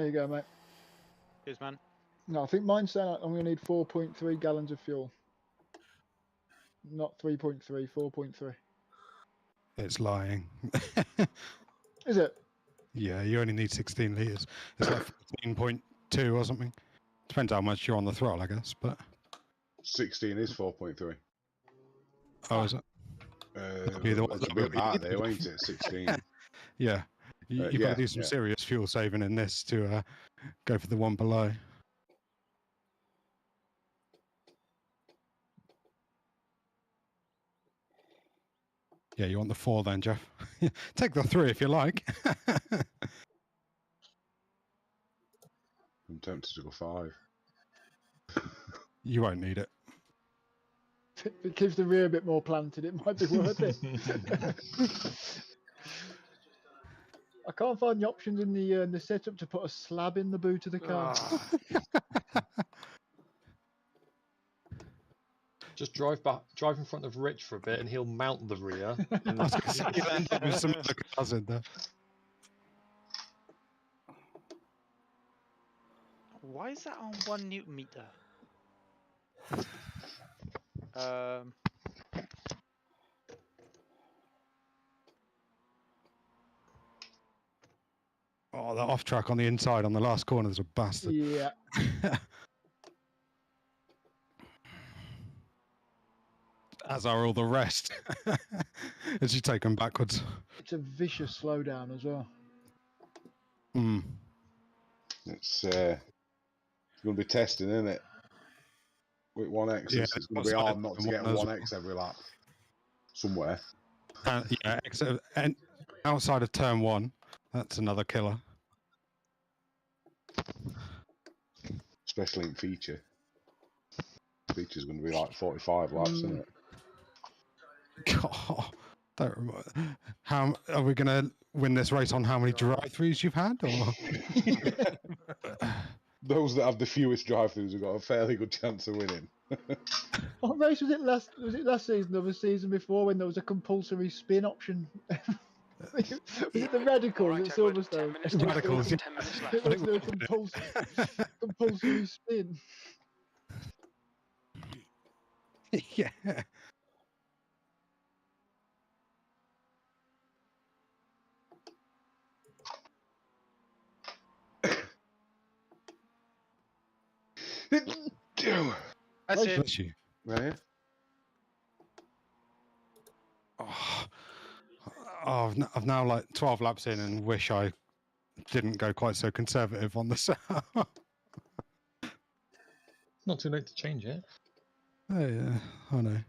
There you go, mate. Cheers, man. No, I think mine's saying I'm going to need 4.3 gallons of fuel. Not 3.3, 4.3. It's lying. Is it? Yeah, you only need 16 litres. It's like 14.2 or something. Depends how much you're on the throttle, I guess, but... 16 is 4.3. Oh, is it? It's a bit back there, ain't it? 16. Yeah. You've got to do some serious fuel saving in this to go for the one below. Yeah, you want the 4 then, Jeff? Take the 3 if you like. I'm tempted to go 5. You won't need it. If it keeps the rear a bit more planted, it might be worth it. I can't find the options in the setup to put a slab in the boot of the car. Just drive in front of Rich for a bit, and he'll mount the rear. And You'll end up with some other cars in there. Why is that on 1 Newton meter? Oh, that off track on the inside on the last corner is a bastard. Yeah. As are all the rest. As you take them backwards. It's a vicious slowdown as well. Hmm. It's going to be testing, isn't it? With 1x, Yeah, it's going to be hard not to get 1x every lap. Somewhere. Yeah, and outside of turn 1, that's another killer. Especially in feature. Feature's going to be like 45 laps, isn't it? God, don't remember. How are we going to win this race on how many drive-throughs you've had? Or? Those that have the fewest drive-throughs have got a fairly good chance of winning. What race was it last season or the season before when there was a compulsory spin option? Was it the Radicals at Silverstone? Radicals, yeah. 10 minutes left. It was the compulsory spin. Yeah. That's it. Bless you. Right? Oh, I've now like 12 laps in and wish I didn't go quite so conservative on the setup. not too late to change it. Oh yeah, I know.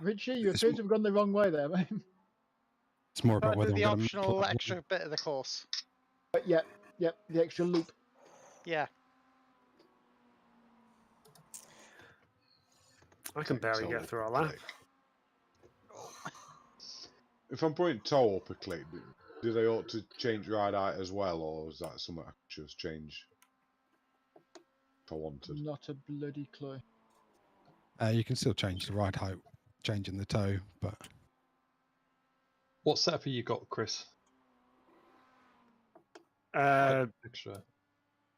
Richie, you appear to have gone the wrong way there, mate. It's more about whether The I'm optional extra bit of the course. But yeah, the extra loop. Yeah. I can barely get through a lap. If I'm putting toe up a click, do they ought to change ride height as well, or is that something I could just change if I wanted? Not a bloody clue. You can still change the ride height, changing the toe, but What setup have you got, Chris? Extra.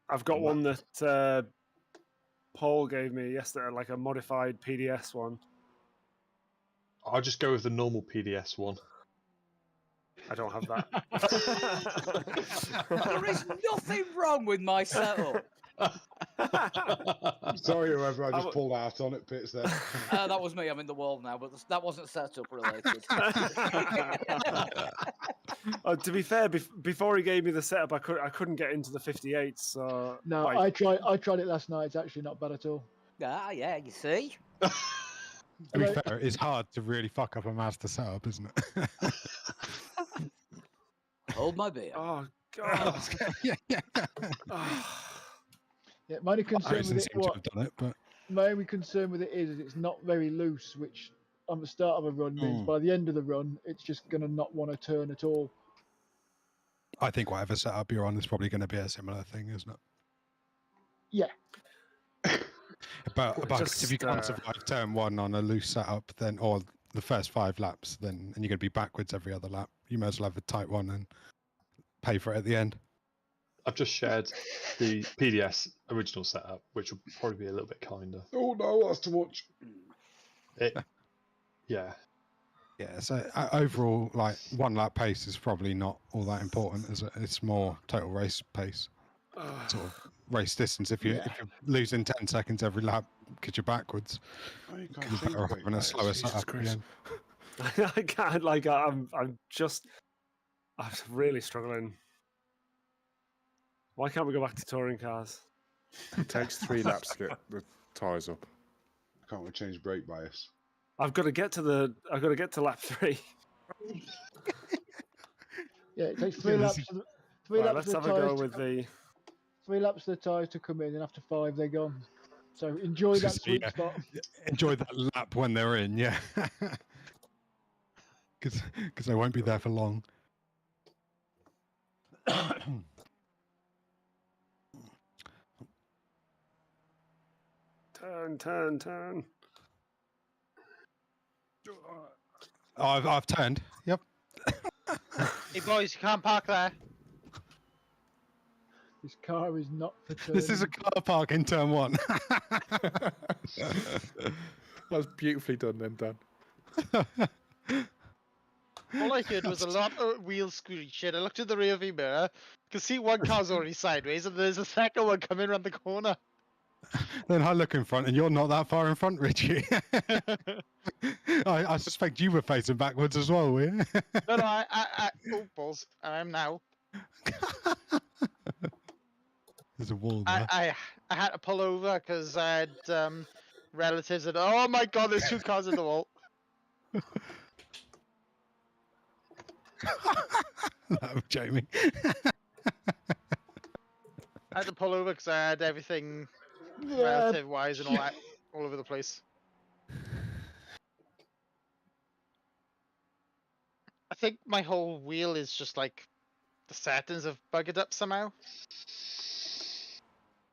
I've got one that Paul gave me yesterday, like a modified PDS one. I'll just go with the normal PDS one. I don't have that. There is nothing wrong with my setup. Sorry, whoever I just pulled out on it, Pits there. That was me. I'm in the wall now, but that wasn't setup related. To be fair, before he gave me the setup, I couldn't get into the 58. So No, like, I tried it last night. It's actually not bad at all. Ah, yeah, you see. to be fair, it's hard to really fuck up a Mazda setup, isn't it? Hold my beer. oh god. yeah. Yeah, my only concern Harrison with it, seems to have done it, but my only concern with it is it's not very loose, which on the start of a run means by the end of the run, it's just going to not want to turn at all. I think whatever setup you're on is probably going to be a similar thing, isn't it? Yeah. But if you can't survive turn 1 on a loose setup, then or the first 5 laps, then and you're going to be backwards every other lap, you might as well have a tight one and pay for it at the end. I've just shared the PDS original setup, which will probably be a little bit kinder. Oh no, that's too much. Yeah. Yeah, so overall, like 1 lap pace is probably not all that important, is it? It's more total race pace, sort of race distance. If you're losing 10 seconds every lap because you're backwards, Oh, you can't you're change better off brake having a bias. slower Jesus setup Christ. again. I can't. Like I'm really struggling. Why can't we go back to touring cars? It takes 3 laps to get the tyres up. Can't we change brake bias? I've got to get to lap 3. Yeah, it takes 3 Yeah, laps. this For the, 3 Right, laps let's for the have a tyres go to with come, the. 3 laps for the tyres to come in, and after 5 they're gone. So enjoy that So, sweet yeah. spot. Enjoy that lap when they're in, yeah. Because they won't be there for long. Turn. Oh, I've turned. Yep. Hey boys, you can't park there. This car is not for turning. This is a car park in turn 1. That's beautifully done then, Dan. All I heard was a lot of wheel screeching. I looked in the rear view mirror, could see one car's already sideways, and there's a second one coming around the corner. Then I look in front, and you're not that far in front, Richie. I suspect you were facing backwards as well, were you? No, oh balls, I am now. There's a wall there. I had to pull over because I had relatives and oh my god, there's 2 cars in the wall. That was Jamie. I had to pull over because I had everything Yeah, relative wise and all that all over the place. I think my whole wheel is just like the settings have buggered up somehow.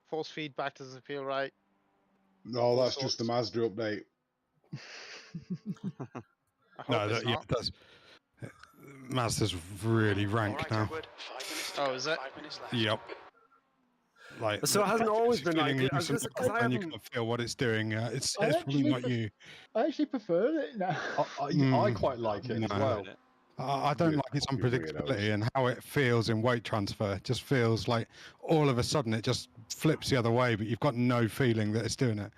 Force feedback doesn't feel right. No, that's just the Mazda update. I hope No, it's not. that's Mazda's really ranked now. Oh, is it? Yep. Like, So it hasn't always been like feeling it. I was loose gonna say, 'cause I and you haven't. can't feel what it's doing. It's I probably actually not you. I actually prefer it now. I quite like it as No. well. I don't Yeah, like its fucking unpredictability weirdos. and how it feels in weight transfer. It just feels like all of a sudden it just flips the other way, but you've got no feeling that it's doing it.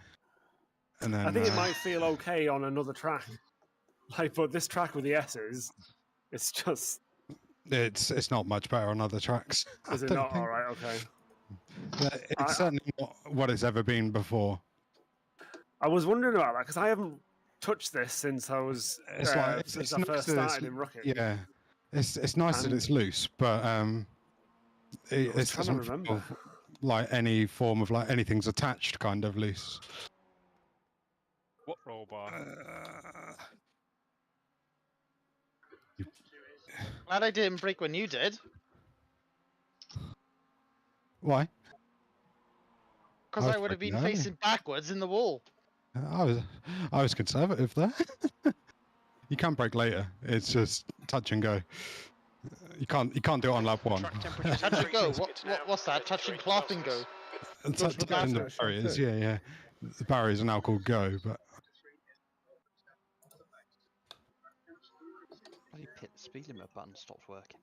And then I think it might feel okay on another track, like, but this track with the S's, it's just. it's not much better on other tracks. Is it I don't not? think. All right, okay. But it's certainly not what it's ever been before. I was wondering about that because I haven't touched this since I was It's like since it's I nice first that it's- started in Rocket. Yeah, it's nice that And- it's loose, but it trying to doesn't remember. feel like any form of like anything's attached kind of loose. What roll bar? Glad I didn't break when you did. Why? Because was I would have been breaking early. facing backwards in the wall. I was conservative there. You can break later. It's just touch and go. You can't do it on lap 1. Touch and go. What's that? Touch and cloth and go. And Go to the touching the bathroom. barriers, yeah. The barriers are now called go, but Bloody pit speed limit button stopped working.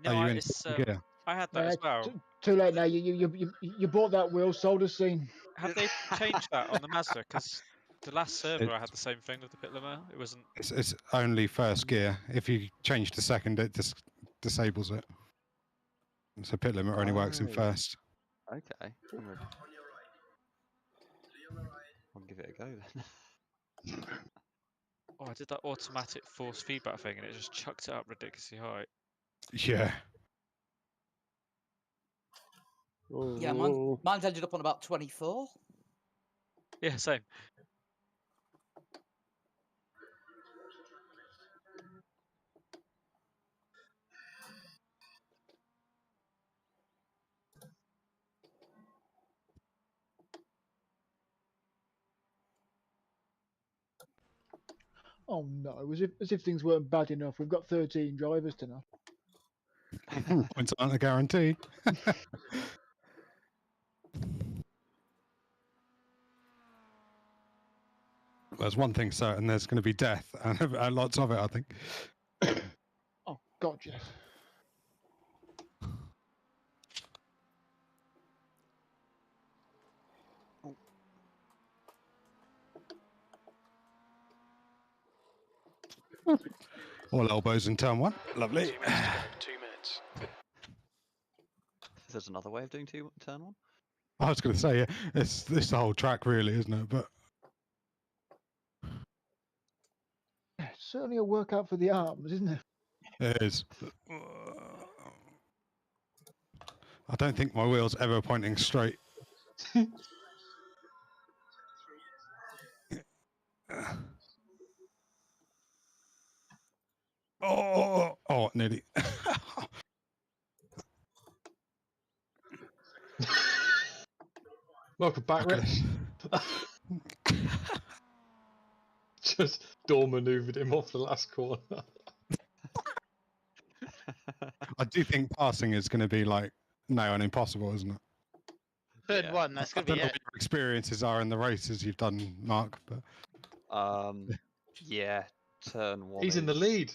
No, you in it's, gear? I had that as well. Too late now. You bought that wheel, sold us scene. Have they changed that on the Mazda? Because the last server I had the same thing with the pit limiter. It wasn't. It's only first gear. If you change to second, it disables it. So pit limiter only works in Oh. first. Okay. I'll give it a go then. Oh, I did that automatic force feedback thing and it just chucked it up ridiculously high. Yeah. Yeah, mine's ended up on about 24. Yeah, same. Oh no, as if things weren't bad enough. We've got 13 drivers tonight. Points aren't a guarantee. There's one thing certain: there's going to be death, and lots of it, I think. Oh God, yes. All elbows in turn one. Lovely. 2 minutes to go. 2 minutes. There's another way of doing turn one. I was going to say, yeah, it's the whole track, really, isn't it? But It's certainly a workout for the arms, isn't it? it is. I don't think my wheel's ever pointing straight. Oh, nearly. Welcome back, Rich. Just door manoeuvred him off the last corner. I do think passing is going to be like no and impossible, isn't it? Third one, that's I gonna don't be know it. what your experiences are in the races you've done, Mark, but Yeah, turn one. He's in the lead.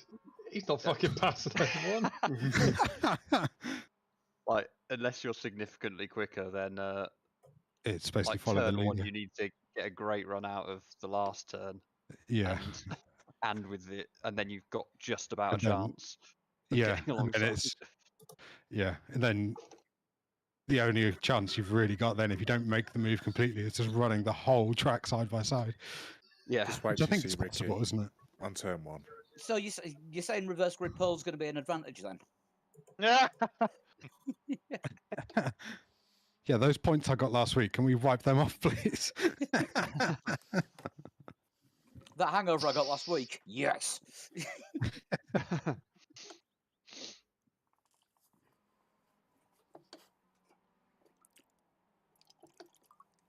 He's not fucking passing anyone. Like, unless you're significantly quicker, then it's basically like follow the turn one, leader. you need to get a great run out of the last turn. Yeah. And with it, and then you've got just about And a then- chance. Of Yeah, getting and then alongside. and then the only chance you've really got then, if you don't make the move completely, is just running the whole track side by side. Yeah, Just wait which I to think see is Ricky possible, isn't it? on turn one. So you're saying reverse grid pole's going to be an advantage then? Yeah. Yeah, those points I got last week, can we wipe them off, please? That hangover I got last week. Yes.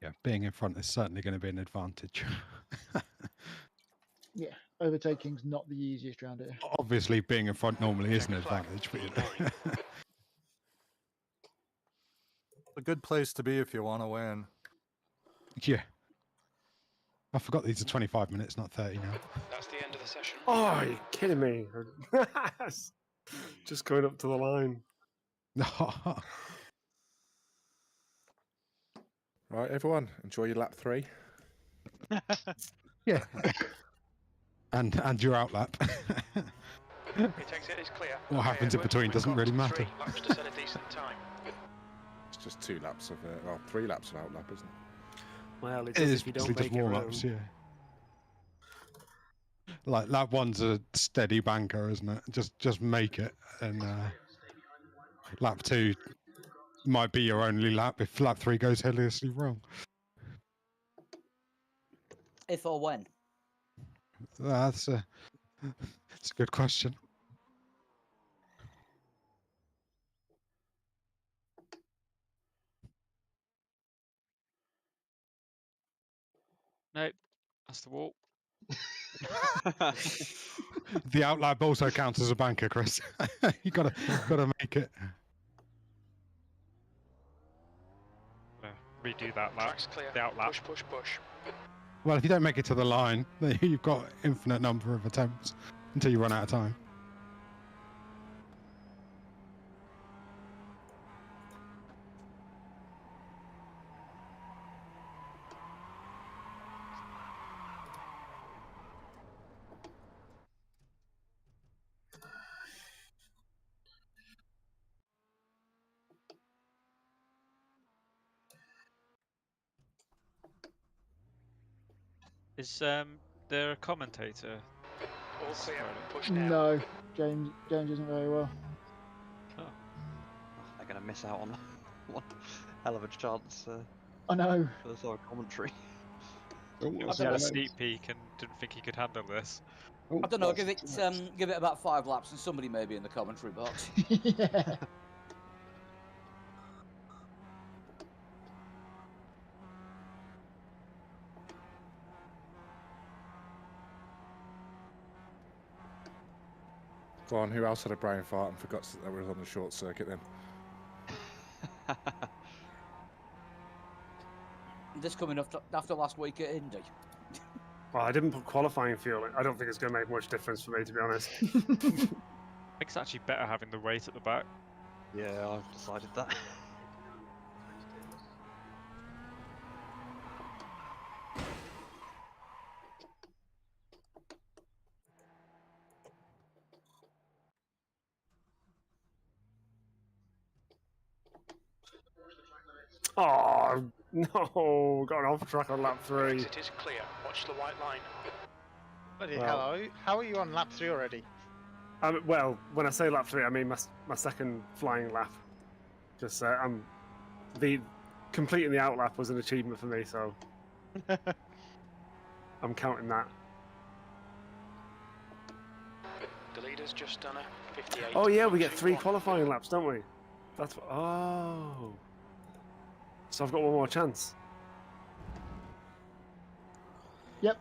Yeah, being in front is certainly going to be an advantage. Yeah, overtaking's not the easiest round here. Obviously, being in front normally is an advantage, but you know. A good place to be if you want to win. Yeah. I forgot these are 25 minutes, not 30 now. That's the end of the session. Oh, are you kidding me? Just going up to the line. Right, everyone, enjoy your lap 3. Yeah. and your outlap. He takes it, it's clear. What happens in Edward, between we've doesn't got really matter. 3 laps to set a decent time. It's just 2 laps of, well, 3 laps of outlap, isn't it? Well, it It does is if you don't basically make just it warm-ups, round. yeah. Like lap one's a steady banker, isn't it? Just make it, and lap 2 might be your only lap if lap 3 goes hideously wrong. If or when? That's a good question. Nope, that's the wall. The outlap also counts as a banker, Chris. You gotta make it. Redo that lap. Track's clear. The outlap. Push, push, push. Well, if you don't make it to the line, then you've got infinite number of attempts until you run out of time. Is there a commentator? All clear. Push now. No, James isn't very well. They're going to miss out on one hell of a chance I know. for the sort of commentary. He had a sneak peek and didn't think he could handle this. I don't know. Give it about 5 laps, and somebody may be in the commentary box. Yeah. Go on, who else had a brain fart and forgot that we was on the short circuit then? This coming after last week at Indy. Well, I didn't put qualifying fuel in. I don't think it's going to make much difference for me, to be honest. I think it's actually better having the weight at the back. Yeah, I've decided that. Oh, no. Got off track on lap 3. Exit is clear. Watch the white line. Bloody hell, how are you on lap 3 already? Well, when I say lap 3, I mean my second flying lap. Just completing the out lap was an achievement for me, so I'm counting that. The leader's just done a 58. Oh yeah, we get 3 qualifying laps, don't we? That's what. Oh. So I've got one more chance. Yep.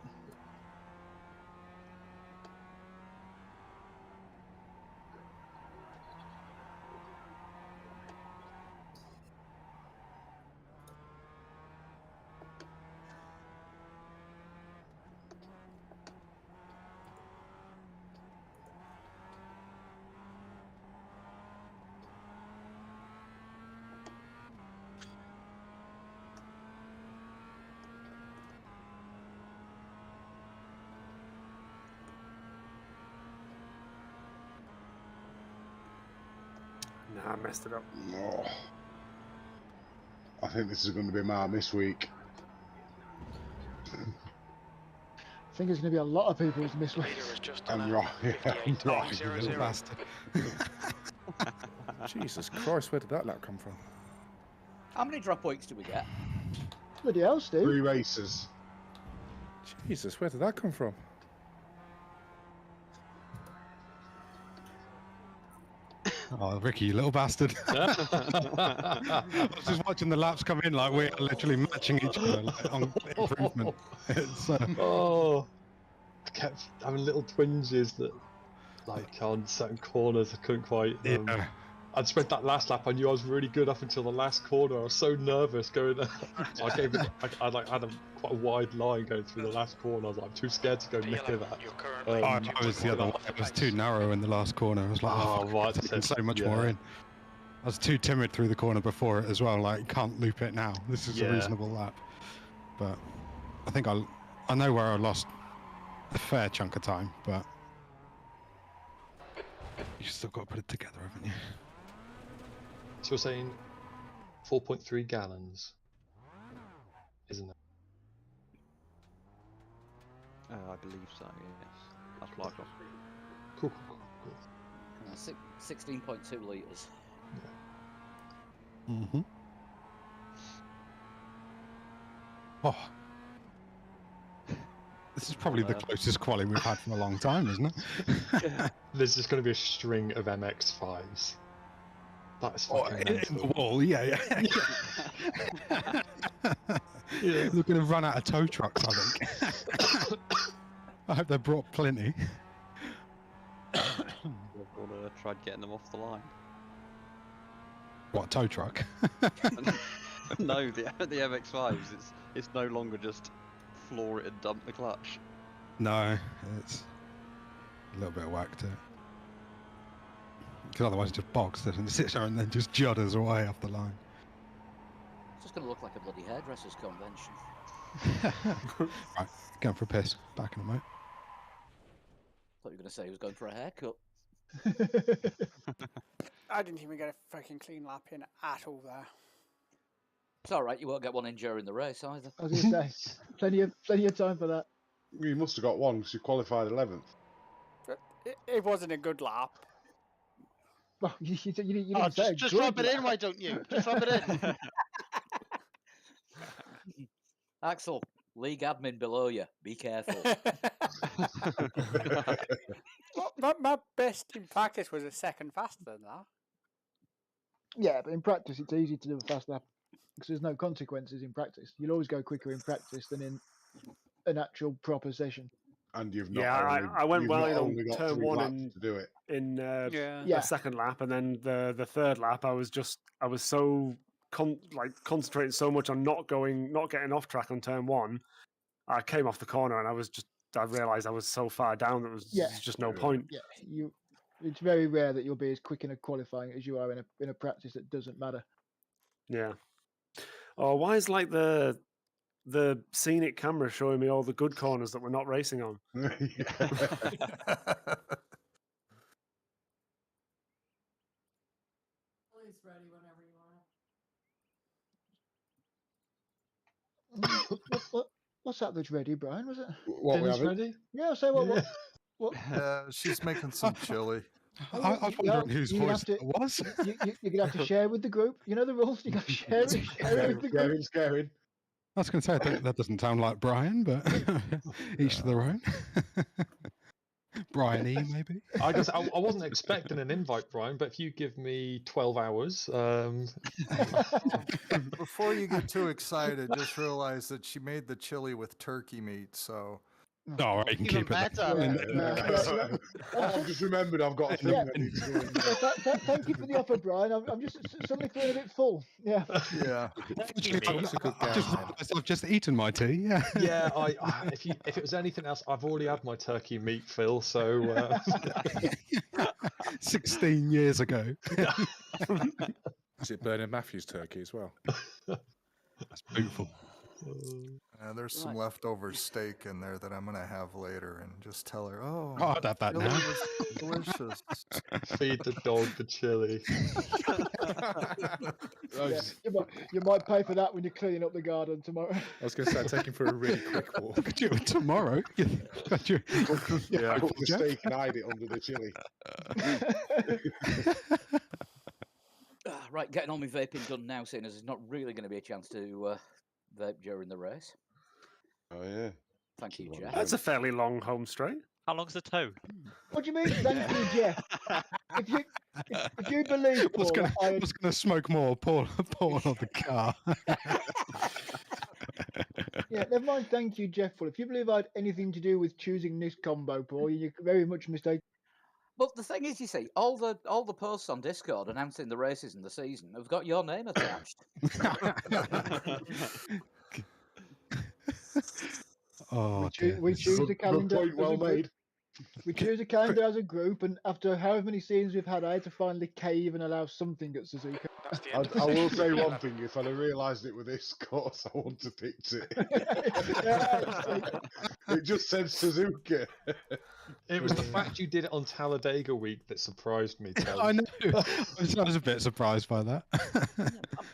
Nah, I messed it up. Oh. I think this is going to be my miss week. I think it's going to be a lot of people's miss week. I'm right. Yeah, I'm right. You little bastard. Jesus Christ, where did that lap come from? How many drop weeks do we get? Bloody hell, Steve. 3 races. Jesus, where did that come from? Oh, Ricky, you little bastard. I was just watching the laps come in like we are literally matching each other like, on improvement. It's, Oh, I kept having little twinges that, like, on certain corners, I couldn't quite. yeah. I'd spent that last lap. I knew I was really good up until the last corner. I was so nervous going. I gave it. I like had quite a wide line going through the last corner. I was like, I'm too scared to go near that. I was the other way. It was too narrow in the last corner. I was like, oh, right, taking so much more in. I was too timid through the corner before it as well. Like, can't loop it now. This is a reasonable lap. But I think I know where I lost a fair chunk of time, but you still got to put it together, haven't you? So we're saying 4.3 gallons, isn't it? I believe so, yes. That's what I've got. Cool. 16.2 litres. Mm-hmm. Oh. This is probably the closest quali we've had for a long time, isn't it? There's just going to be a string of MX5s. That's in the wall, yeah. We're going to run out of tow trucks, I think. I hope they brought plenty. We've got to try getting them off the line. What, tow truck? No, the MX5s, it's no longer just floor it and dump the clutch. No, it's a little bit of whack to it. Because otherwise it just bogs and sits there and then just judders away off the line. It's just going to look like a bloody hairdresser's convention. Right, going for a piss. Back in a moment. Thought you were going to say he was going for a haircut. I didn't even get a freaking clean lap in at all there. It's all right. You won't get one in during the race either. I was going to say, plenty of time for that. You must have got one because you qualified 11th. It wasn't a good lap. Well, you didn't say just rub it in, why don't you? Just rub it in. Axel, league admin below you. Be careful. my best in practice was a second faster than that. Yeah, but in practice it's easy to do a fast lap because there's no consequences in practice. You'll always go quicker in practice than in an actual proper session. And you've not. Yeah, only, I went you've well not in only got turn 3 one laps in to do it. the second lap, and then the third lap, I was so concentrating so much on not getting off track on turn one. I came off the corner and I realised I was so far down that there's just no point. Yeah, it's very rare that you'll be as quick in a qualifying as you are in a practice that doesn't matter. Yeah. Oh, why is like the scenic camera showing me all the good corners that we're not racing on? Please ready whenever you want. What's that that's ready, Brian? Was it? What we having? Ready? Yeah, so what? Yeah, she's making some chili. I was wondering whose voice it was. You're going to have to share with the group. You know the rules. You got to share it with the group. Scaring. I was going to say that doesn't sound like Brian, but each to their own. Brian E, maybe. I guess I wasn't expecting an invite, Brian, but if you give me 12 hours. Before you get too excited, just realize that she made the chili with turkey meat, so. All right, you can keep it. I've just remembered I've got a thing that needs to go in. Thank you for the offer, Brian. I'm just suddenly feeling a bit full. Yeah. Yeah. I've just eaten my tea. Yeah. Yeah. If it was anything else, I've already had my turkey meat, Phil. So. 16 years ago. Is it Bernard Matthews turkey as well? That's beautiful. There's some leftover steak in there that I'm gonna have later, and just tell her, "Oh, I'd have that now." Delicious." Feed the dog the chili. Yeah, you might pay for that when you're cleaning up the garden tomorrow. I was going to say, take him for a really quick walk. Could you tomorrow? Cook the steak and hide it under the chili. Right, getting all my vaping done now, seeing as there's not really going to be a chance to vape during the race. Oh yeah. Thank you, Jeff. That's a fairly long home straight. How long's the tow? What do you mean? Thank you, Jeff. If you believe, Paul, I was going to smoke more. Paul of the car. Yeah, never mind. Thank you, Jeff. Well, if you believe I had anything to do with choosing this combo, Paul, you're very much mistaken. But the thing is, you see, all the posts on Discord announcing the races in the season have got your name attached. Oh, we choose a calendar. Well made. We choose a calendar as a group, and after however many seasons we've had, I had to finally cave and allow something at Suzuka. I will say one thing: if I'd have realised it with this course, I wouldn't have picked it. It just said Suzuka. It was the fact you did it on Talladega week that surprised me. I know. I was a bit surprised by that.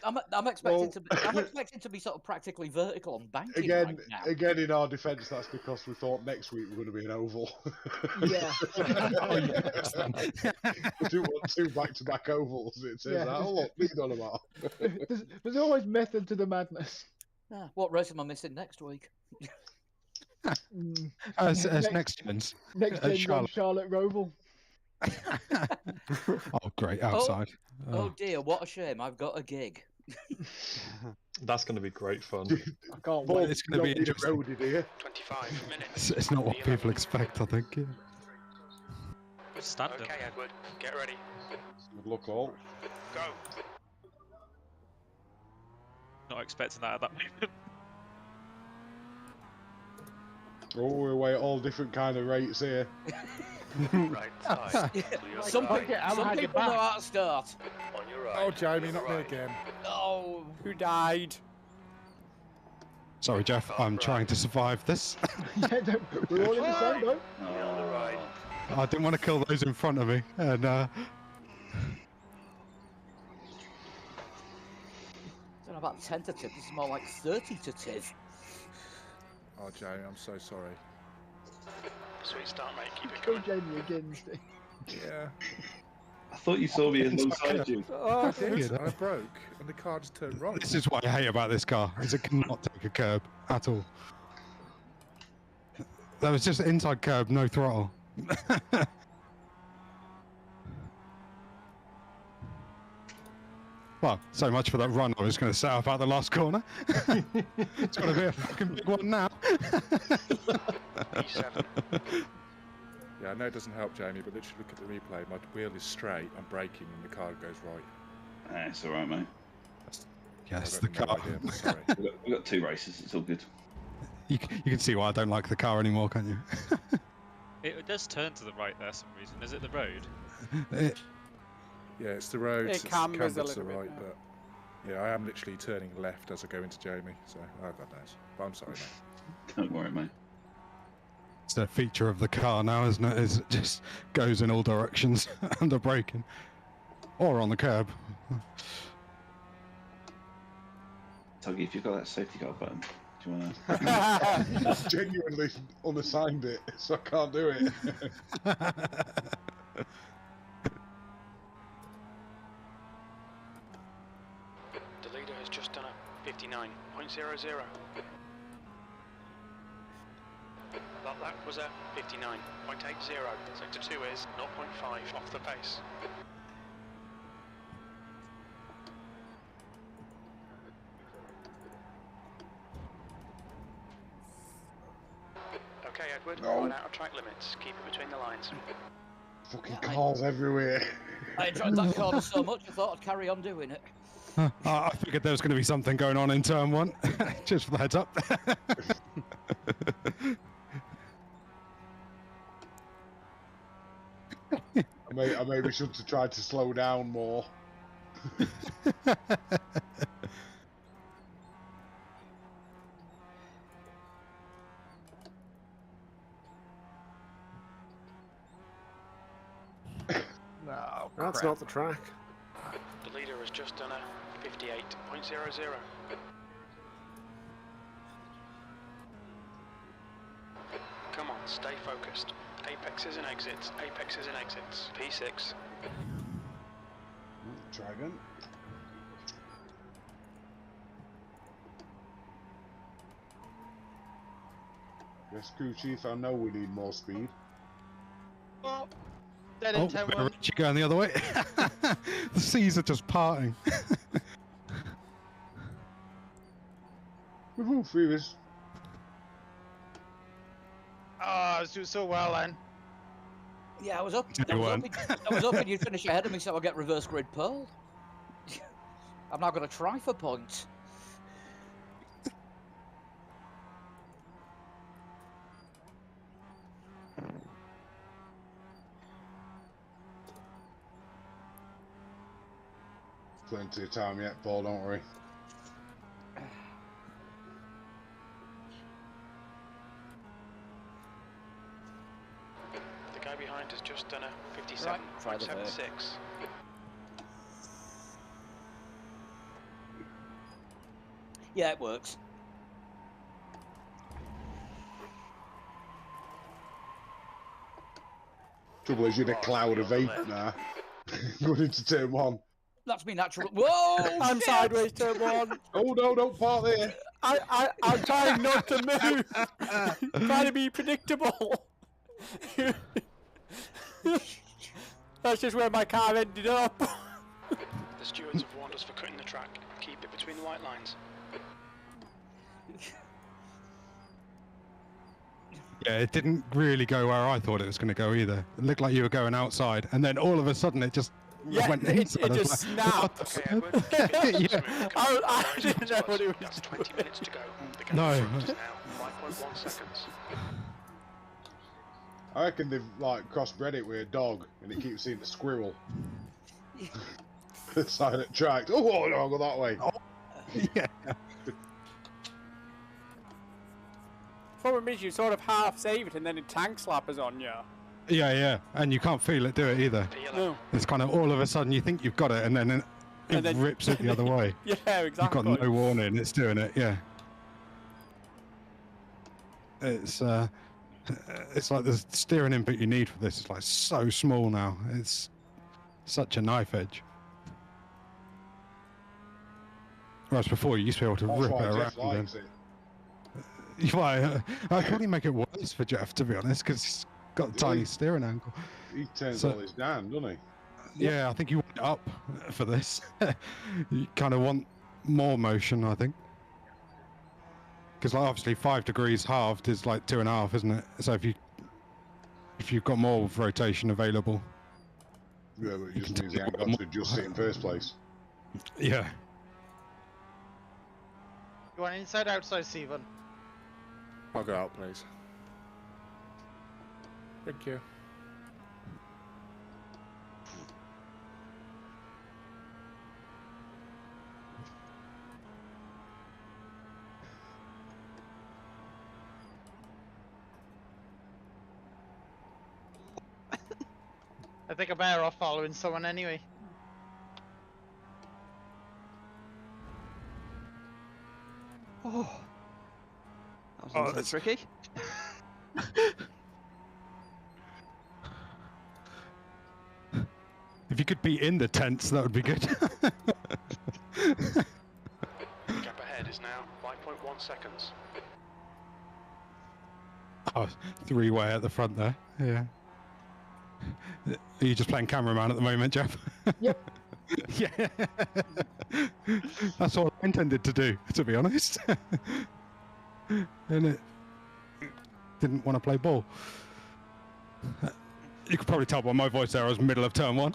I'm expecting to be sort of practically vertical on banking Again, right now. again, in our defence, that's because we thought next week we're going to be an oval. Yeah. We do want 2 back-to-back ovals. It says that. Oh, look, we've done about. There's always method to the madness. What race am I missing next week? As next gens. Next gen Charlotte Roval. Oh, great, outside. Oh dear, what a shame. I've got a gig. That's going to be great fun. I can't wait. It's going to be interesting. 25 minutes. It's not what people expect, I think. Yeah. Standard. Okay, Edward, get ready. Good luck, all. Go. Not expecting that at that moment. Oh, we're away at all different kind of rates here. Right side. Some people know how to start. On your right. Oh, Jamie, not me again. Oh, Who died? Sorry, Jeff. I'm trying to survive this. Yeah, we're all in the same boat. On the right. I didn't want to kill those in front of me, and I don't know about 10 to 10. This is more like 30 to 10. Oh, Jamie, I'm so sorry. Sweet start, mate. Keep it Go coming. Jamie again, Steve. Yeah. I thought you saw me alongside you. I did, and I broke, and the car just turned wrong. this is what I hate about this car: is it cannot take a curb at all. That was just inside curb, no throttle. Well, so much for that run I was going to set up out the last corner. It's got to be a fucking big one now. E7. Yeah, I know it doesn't help, Jamie, but literally look at the replay. My wheel is straight, I'm braking, and the car goes right. It's all right, mate. Yes, I've the got no car. idea, but sorry. We've got 2 races. It's all good. You can see why I don't like the car anymore, can't you? It does turn to the right there for some reason. Is it the road? Yeah, it's the road. It cambers a to the little bit, right, yeah. but yeah, I am literally turning left as I go into Jamie, so God knows. But I'm sorry, mate. Don't worry, mate. It's a feature of the car now, isn't it? It just goes in all directions under braking. Or on the curb. Tuggy, if you've got that safety car button, do you want to... I've genuinely unassigned it, so I can't do it. The leader has just done a 59.00. That was a 59.80. Sector 2 is 0.5 off the pace. Okay, Edward, No. going out of track limits. Keep it between the lines. Fucking cars everywhere. I enjoyed that corner so much, I thought I'd carry on doing it. I figured there was going to be something going on in turn 1. Just for the heads up. I maybe should have tried to slow down more. No, That's crap. not the track. The leader has just done a 58.00. Come on, stay focused. Apexes and exits, apexes and exits. P6. Try again. Yes, crew chief, I know we need more speed. Oh, dead Oh, in 10 better 1. Richie going the other way. The seas are just parting. Woohoo, Freebies. Oh, I was doing so well then. Yeah, I was hoping weren't. you'd finish ahead of me so I'll get reverse grid pole. I'm now going to try for points. Plenty of time yet, Paul, don't worry. The guy behind has just done a Right, try the 57.76. Yeah, it works. Trouble is, you're in a cloud of vape now. Going into turn 1. That's me natural. Whoa! I'm shit! sideways turn 1. Oh no, don't park there. I'm trying not to move. Trying to be predictable. That's just where my car ended up. The stewards have warned us for cutting the track. Keep it between the white lines. Yeah, it didn't really go where I thought it was going to go either. It looked like you were going outside, and then all of a sudden it just went inside. It just snapped. Okay, Edward, keep it Yeah. smooth. I didn't know what it was. That's 20 minutes to go. The gap No. in front is now 5.1 seconds. I reckon they've like crossbred it with a dog, and it keeps seeing the squirrel. The side of the track. Oh no, I'll go that way. Yeah. Problem is, you sort of half save it and then it tank slappers on you. Yeah, and you can't feel it do it either. No. It's kind of all of a sudden you think you've got it, and then it rips it the other way. Yeah, exactly. You've got no warning, it's doing it, yeah. It's like the steering input you need for this is like so small now. It's such a knife edge. Whereas before you used to be able to That's rip why it Jeff around. likes it. I'd probably make it worse for Jeff, to be honest, because he's got a tiny steering angle. He turns So- all his down, doesn't he? Yeah, I think you want it up for this. You kind of want more motion, I think. Because like, obviously 5 degrees halved is like 2.5, isn't it? So if you've got more rotation available. Yeah, but it just means you ain't got to adjust it in first place. Yeah. You want inside, outside, Stephen? I'll go out, please. Thank you. I think I'm better off following someone anyway. Oh, that was so tricky. If you could be in the tents, that would be good. Gap ahead is now 5.1 seconds. Oh, 3-way at the front there. Yeah. Are you just playing cameraman at the moment, Jeff? Yep. Yeah. That's all I intended to do, to be honest. And it didn't want to play ball. You could probably tell by my voice there I was middle of turn 1.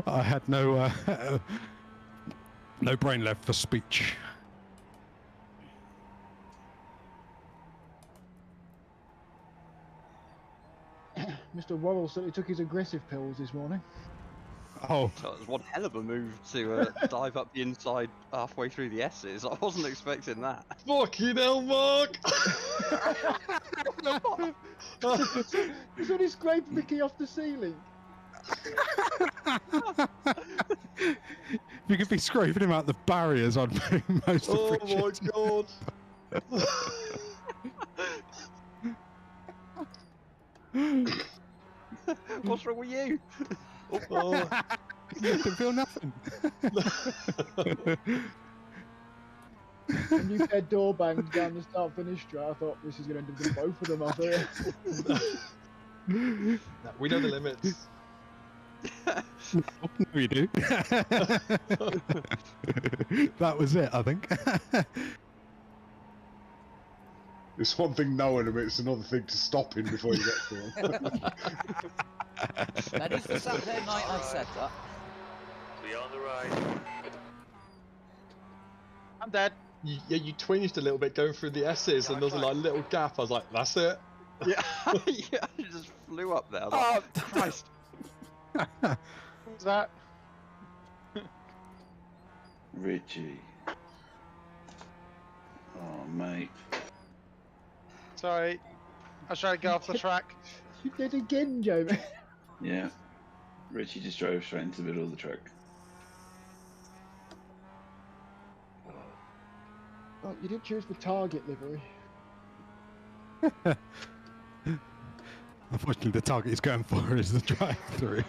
I had no brain left for speech. Mr. Worrell certainly took his aggressive pills this morning. Oh. So it was one hell of a move to dive up the inside halfway through the S's. I wasn't expecting that. Fucking hell, Mark! He's only scraping the key off the ceiling. You could be scraping him out the barriers on most Oh appreciated. my god! What's wrong with you? Oh. You can feel nothing. When you said door banged down the start finish straight, I thought this is going to end up with both of them off here. We know the limits. No, you do. That was it, I think. It's one thing knowing him, it's another thing to stop him before you get to him. That is for Saturday night, I said that. Beyond the right. I'm dead. Yeah, you twinged a little bit going through the S's, and there was a little gap. I was like, "That's it." Yeah, yeah, you just flew up there. Like, Christ. Who's that? Richie. Oh, mate. Sorry. I was trying to get off the track. You did again, Jamie. Yeah. Richie just drove straight into the middle of the track. Oh, you didn't choose the target livery. Unfortunately, the target he's going for is the drive-through.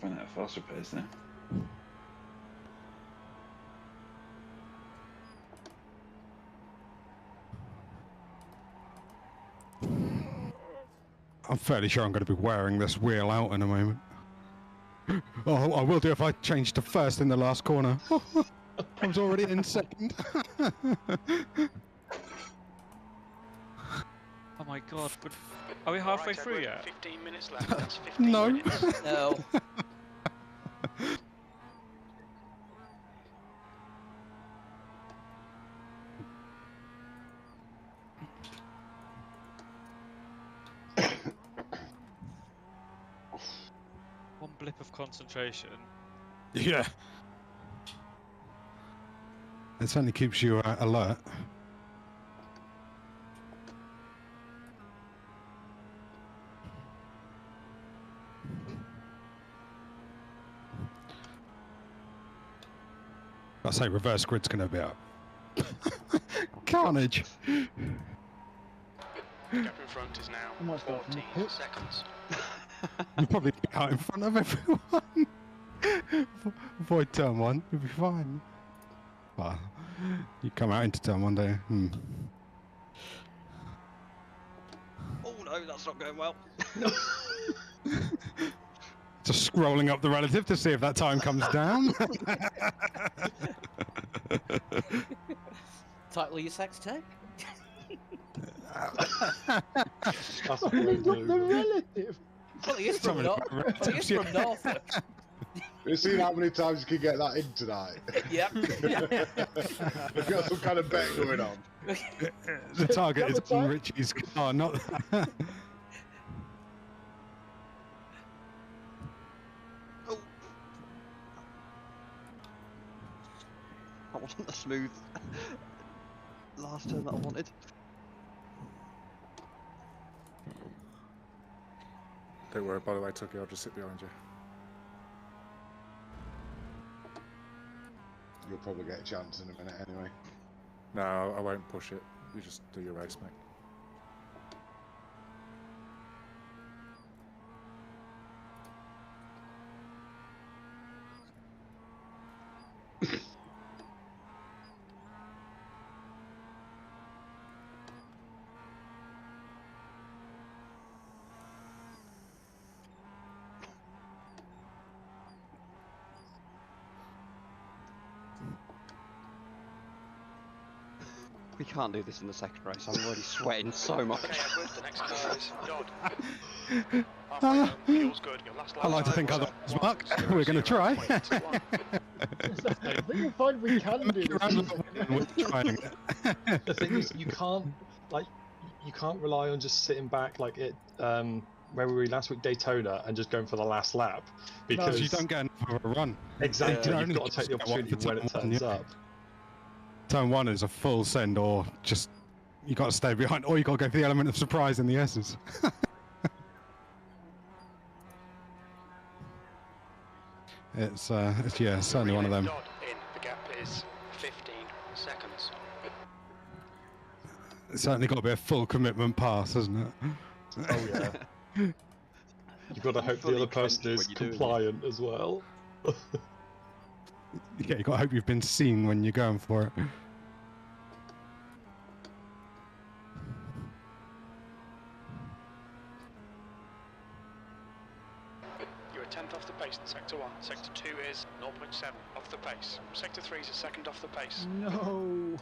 Find out a faster pace now. I'm fairly sure I'm going to be wearing this wheel out in a moment. Oh, I will do if I change to first in the last corner. I was already in second. Oh my god, but are we halfway through yet? 15 minutes left. That's 15 No. minutes. No. One blip of concentration. Yeah. It certainly keeps you alert. I say reverse grid's going to be up. Carnage. Gap in front is now 14 seconds. You'll probably be out in front of everyone. Avoid turn 1, you'll be fine. Well, you come out into turn 1, don't you? no, that's not going well. Just scrolling up the relative to see if that time comes down. Title of your sex tape? That's a Filling great up the relative. Well, he is from, from Norfolk. You seen how many times you can get that in tonight? Yep. We've got some kind of bet going on. The target is on Richie's car, not that. That wasn't the smooth last turn that I wanted. Don't worry, by the way, Tucky, I'll just sit behind you. You'll probably get a chance in a minute anyway. No, I won't push it. You just do your race, mate. We can't do this in the second race. I'm already sweating so much. Okay, Edward, the next car is Dodd. Halfway home, fuel's good. Your last I like to think otherwise, Mark. We're going to try. I think you'll find we can do this. We're trying it. The thing is, you can't rely on just sitting back like it. Where were we last week? Daytona, and just going for the last lap because you don't get enough of a run. Exactly, You you've got to take the opportunity when it turns up. Turn 1 is a full send, or just you got to stay behind, or you got to go for the element of surprise in the S's. It's yeah, certainly one of them. In. The gap is 15 seconds. It's certainly got to be a full commitment pass, hasn't it? Oh yeah. You've got to hope the other person is compliant as well. Yeah, you got to hope you've been seen when you're going for it. You're a 10th off the pace in Sector 1. Sector 2 is 0.7 off the pace. Sector 3 is a second off the pace. No.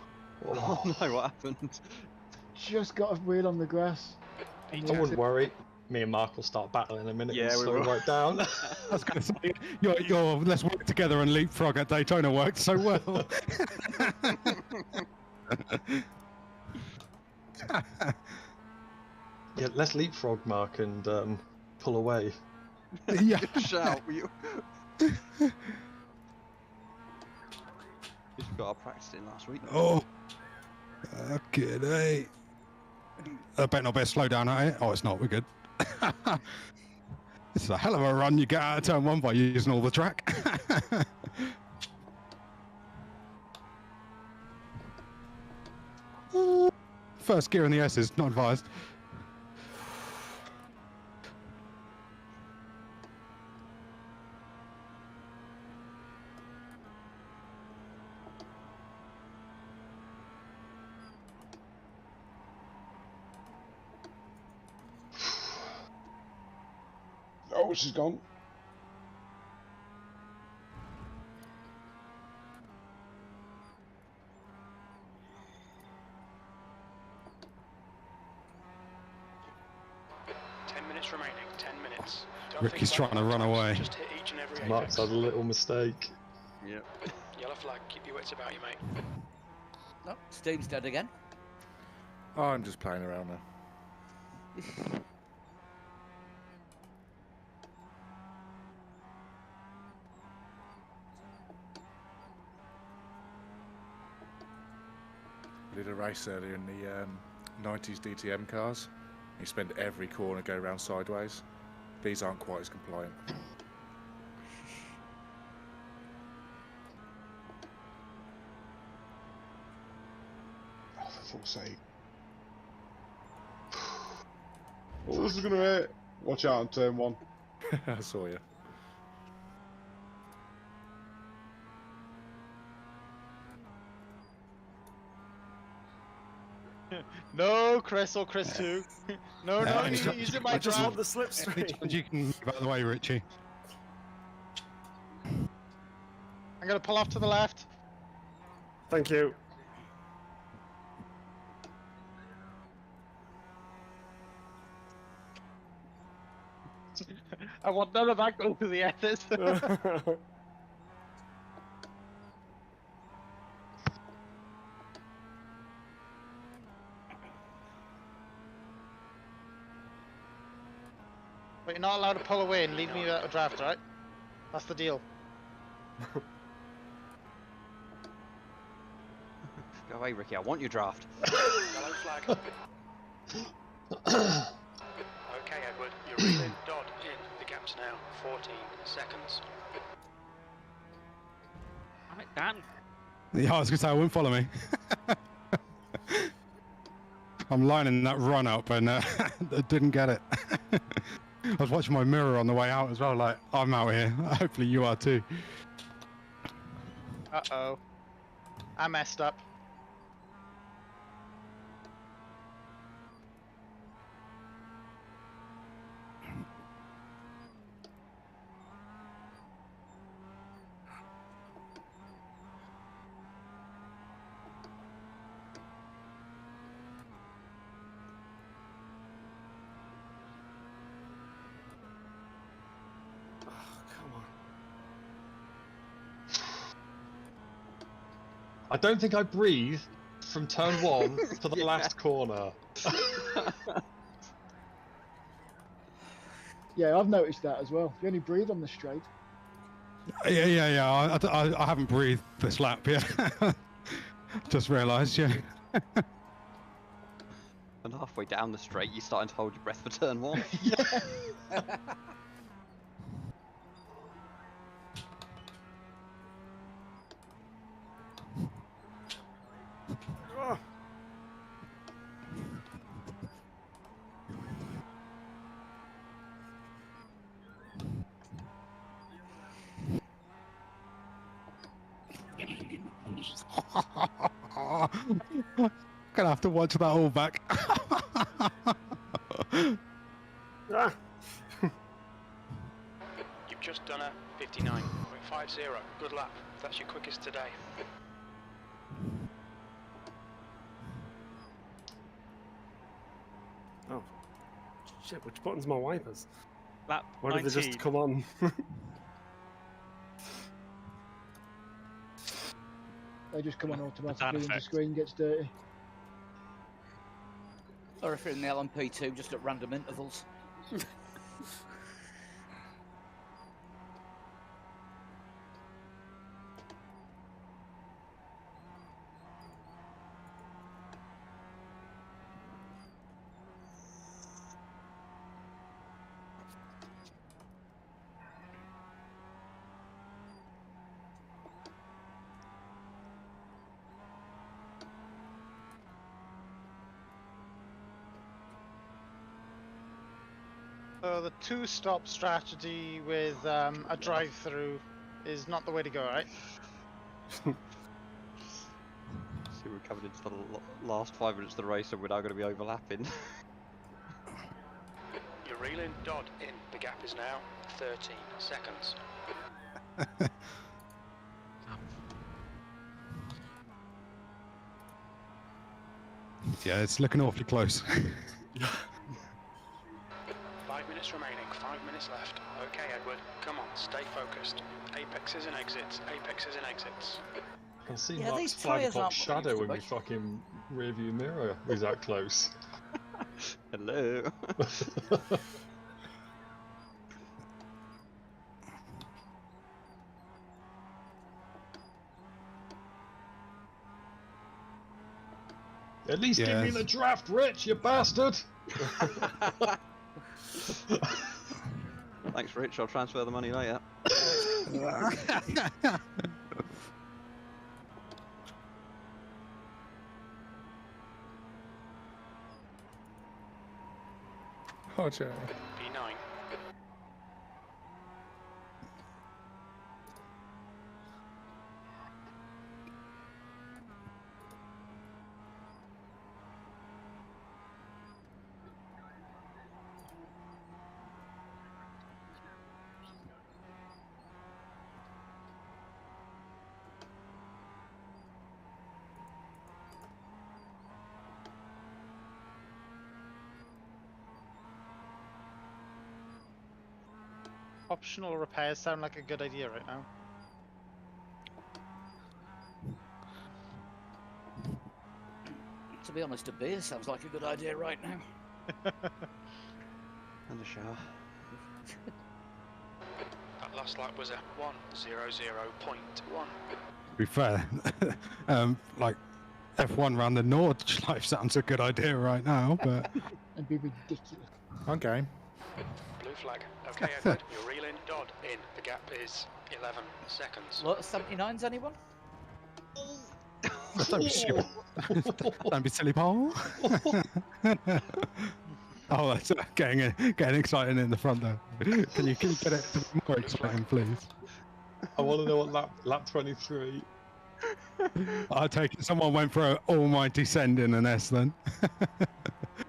Oh no, what happened? Just got a wheel on the grass. I wouldn't worry. Me and Mark will start battling in a minute and we slow will. right down. I was going to say, your let's work together and leapfrog at Daytona worked so well. Yeah, let's leapfrog, Mark, and pull away. Yeah. Shout, you. You've got our practicing last week. Oh, okay. I bet not be a slow down at it. Oh, it's not. We're good. This is a hell of a run you get out of turn 1 by using all the track. First gear in the S is not advised. Oh, she's gone. Remaining 10 minutes. Ricky's trying to run away. Just hit each and every Mark's had a little mistake. Yep. Yellow flag, keep your wits about you, mate. No, Steve's dead again. Oh, I'm just playing around now. We did a race earlier in the 90s DTM cars. You spend every corner go around sideways. These aren't quite as compliant. Oh, for fuck's sake. Oh, this is gonna hurt. Watch out on turn 1. I saw you. No, Chris or Chris 2. No, no, use it my I just want draft. the slipstream. You can move out of the way, Richie. I'm gonna pull off to the left. Thank you. I want none of that going to the edit. But you're not allowed to pull away and leave me without a draft, right? That's the deal. Go away, Ricky. I want your draft. Yellow flag. Okay, Edward, you're reeling. Dodd in. The gap's now 14 seconds. Damn it, Dan. Yeah, I was gonna say I wouldn't follow me. I'm lining that run up and I didn't get it. I was watching my mirror on the way out as well, like, I'm out here. Hopefully you are too. Uh-oh. I messed up. I don't think I breathed from turn 1 to the last corner. Yeah, I've noticed that as well. You only breathe on the straight. Yeah. I haven't breathed this lap yet. Just realised, yeah. And halfway down the straight, you're starting to hold your breath for turn 1. Gonna have to watch that all back. You've just done a 59.50. Good lap. That's your quickest today. Oh. Shit, which button's my wipers? Lap Why did they 19. just come on? They just come on Dan automatically and the effect. screen gets dirty. Or if you're in the LMP2, just at random intervals. So the two-stop strategy with a drive-through is not the way to go, right? So we're coming into the last 5 minutes of the race and we're now going to be overlapping. You're reeling. Dodd in. The gap is now 13 seconds. Yeah, it's looking awfully close. 5 minutes remaining. 5 minutes left. Okay, Edward. Come on. Stay focused. Apexes and exits. Apexes and exits. I can see Yeah, Mark's these flag tyres top aren't shadow in my used to fucking rearview mirror. He's that close. Hello. At least give me the draft, Rich, you bastard! Thanks, Rich. I'll transfer the money later. Oh, Joe. P9. optional repairs sound like a good idea right now. To be honest, a beer sounds like a good idea right now. And a shower. That last lap was a 1:00.1. To be fair, like F1 round the Nordschleife sounds a good idea right now, but It'd be ridiculous. Okay. Blue flag. Okay, Edward, you're reeling. Dodd in. The gap is 11 seconds. What, 79s, anyone? don't be silly, don't be silly, Paul. Oh, that's getting exciting in the front there. Can you get it to be more exciting, please? I want to know what lap 23. I take it someone went for an almighty send in an S then.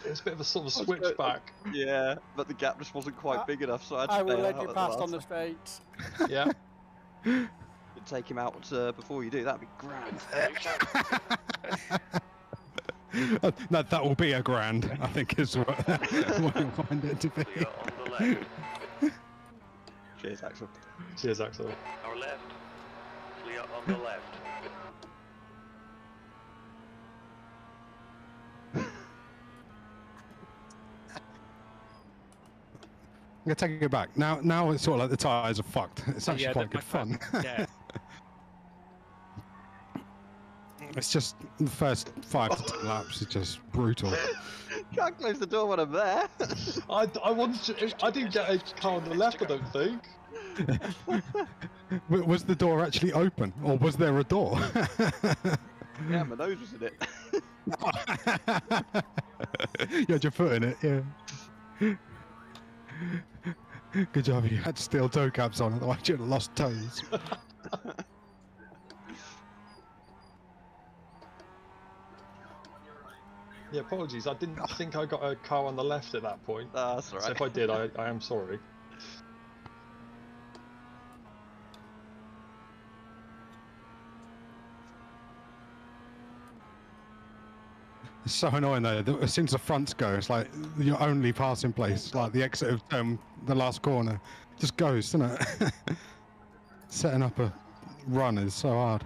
It's a bit of a sort of switchback. Yeah, but the gap just wasn't quite big enough, so I had to I will bail let out you at past the on the last. straights. Yeah. Take him out before you do, that'd be grand. That will be a grand, I think, is what you'll find it to be. On the left. Cheers, Axel. Cheers, Axel. Our left. Clear on the left. I'm gonna take it back. Now it's sort of like the tyres are fucked. It's actually quite good fun. Yeah. It's just the first 5 to 10 laps is just brutal. Can't close the door when I'm there. I wanted to, I didn't get a car on the left, I don't think. Was the door actually open, or was there a door? Yeah, my nose was in it. You had your foot in it, yeah. Good job, you had steel toe caps on, otherwise you'd have lost toes. Yeah, apologies. I didn't think I got a car on the left at that point. That's alright. So if I did, I am sorry. It's so annoying though. As soon as the fronts go, it's like your only passing place, like the exit of the last corner, just goes, doesn't it? Setting up a run is so hard.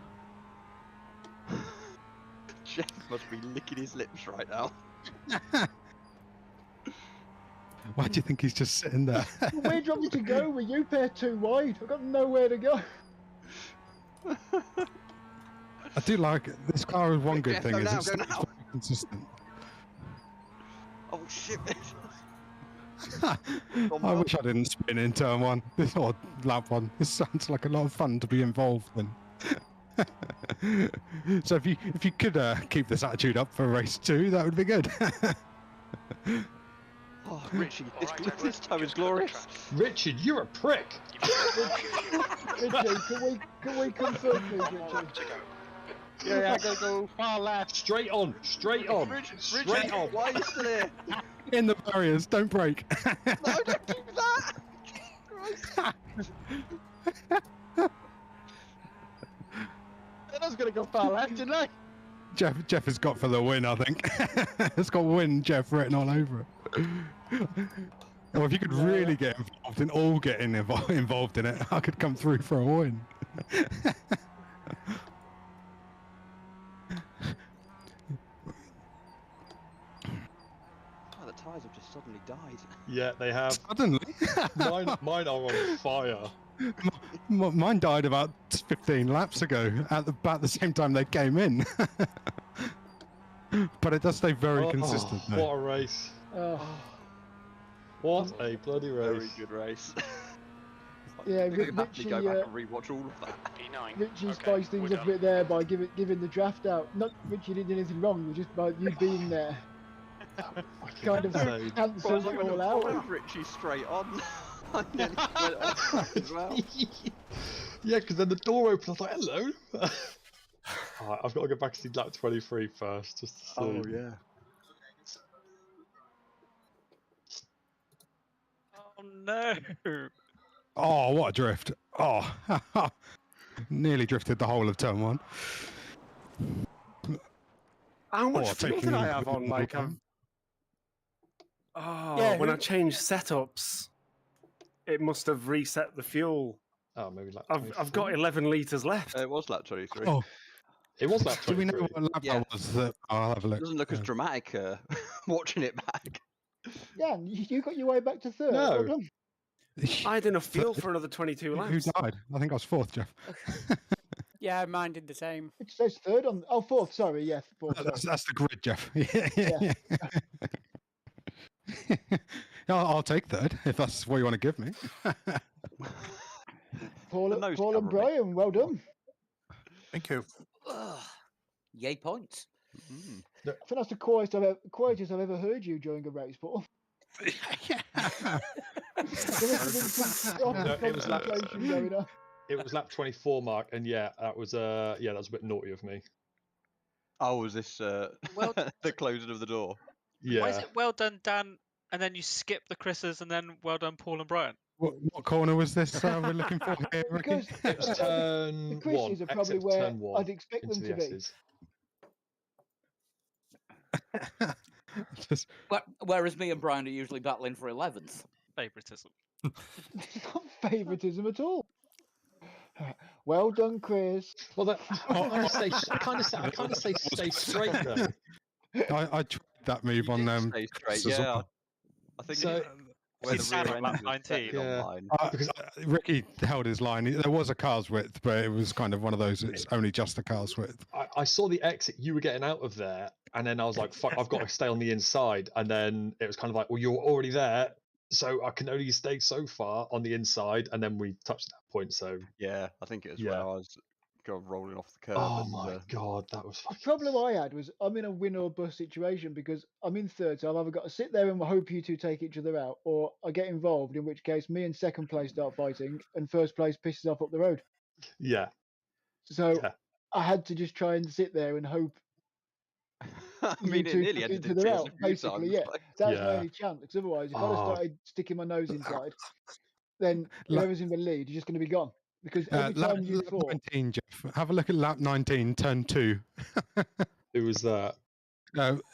Jeff must be licking his lips right now. Why do you think he's just sitting there? Where do you want me to go? With you pair too wide. I've got nowhere to go. I do like it. This car is one good Jeff, thing go is now, it's go now. very consistent. Oh shit! I wish I didn't spin in turn 1 or lap 1. This sounds like a lot of fun to be involved in. So if you could keep this attitude up for race 2, that would be good. Oh, Richie, this time is glorious. Richard, you're a prick. Richie, can we confirm, please, Richie? Yeah, I gotta go far left. Straight on, straight on, straight on. Why are you still here? In the barriers, don't break. No, don't do that! I was gonna go far left, didn't I? Jeff has got for the win, I think. It's got win Jeff written all over it. Or if you could really get involved in all getting involved in it, I could come through for a win. Oh, the tyres have just suddenly died. Yeah, they have. Suddenly? Mine are on fire. Mine died about 15 laps ago, at about the same time they came in. But it does stay very consistent. Though. What a race. Oh. What a bloody race. Very good race. Yeah, I think I have to Richie, go back and rewatch all of that. Richie spiced things up a bit there by giving the draft out. Not Richie didn't do anything wrong, it was just by you being there. Kind of cancels it all out. Richie straight on. I nearly went off as well. Yeah, because then the door opened. I was like, hello. Alright, I've got to go back to see lap 23 first, just to see. Oh, yeah. Oh no! Oh, what a drift. Oh, nearly drifted the whole of turn 1. How much fuel did I have on? Like, when I changed setups it must have reset the fuel. Oh, maybe like I've got 11 litres left. It was lap 23. Oh, it was lap do we 23. know what lap Yeah. that was? That I'll have a look. Doesn't look as dramatic watching it back. Dan, you got your way back to third. No. Well done. I had enough fuel for another 22 laps. Who died? I think I was fourth, Jeff. Yeah, mine did the same. It says third on. Oh, fourth. Sorry, yeah, fourth. That's the grid, Jeff. Yeah. I'll take third if that's what you want to give me. Paul and Brian, well done. Thank you. Yay points. I think that's the quietest I've ever heard you during a race, Paul. It was lap 24, Mark, and yeah, that was a bit naughty of me. Oh, was this the closing of the door? Yeah. Why is it well done, Dan, and then you skip the Chris's, and then well done, Paul and Brian? What corner was this we're looking for here, Ricky? It was turn the Chris's are probably where I'd expect them to be. Whereas me and Brian are usually battling for 11th. Favoritism. It's not favouritism at all. Well done, Chris. Well, I kind of say stay straight though. I tried that move on Stay straight, Suzuka. yeah. I think So where he's the rear sad end on was lap set 19. online. Because Ricky held his line. There was a car's width, but it was kind of one of those. It's only just the car's width. I saw the exit you were getting out of there, and then I was like, "Fuck, I've got to stay on the inside." And then it was kind of like, "Well, you're already there, so I can only stay so far on the inside." And then we touched that point. So Yeah, I think it was where I was rolling off the curb. oh and, my god, that was The problem I had was I'm in a win or bust situation because I'm in third, so I've either got to sit there and hope you two take each other out, or I get involved, in which case me and second place start fighting, and first place pisses off up the road. yeah. So I had to just try and sit there and hope. I you mean, it two nearly took ended each other tears out, a few basically, times, yeah. like- That's my Yeah. only chance. Because otherwise, if I'd have Oh. started sticking my nose inside, then whoever's in the lead is just going to be gone. Because every Lap time you fought, 19, Jeff. Have a look at lap 19, turn 2. Who was that?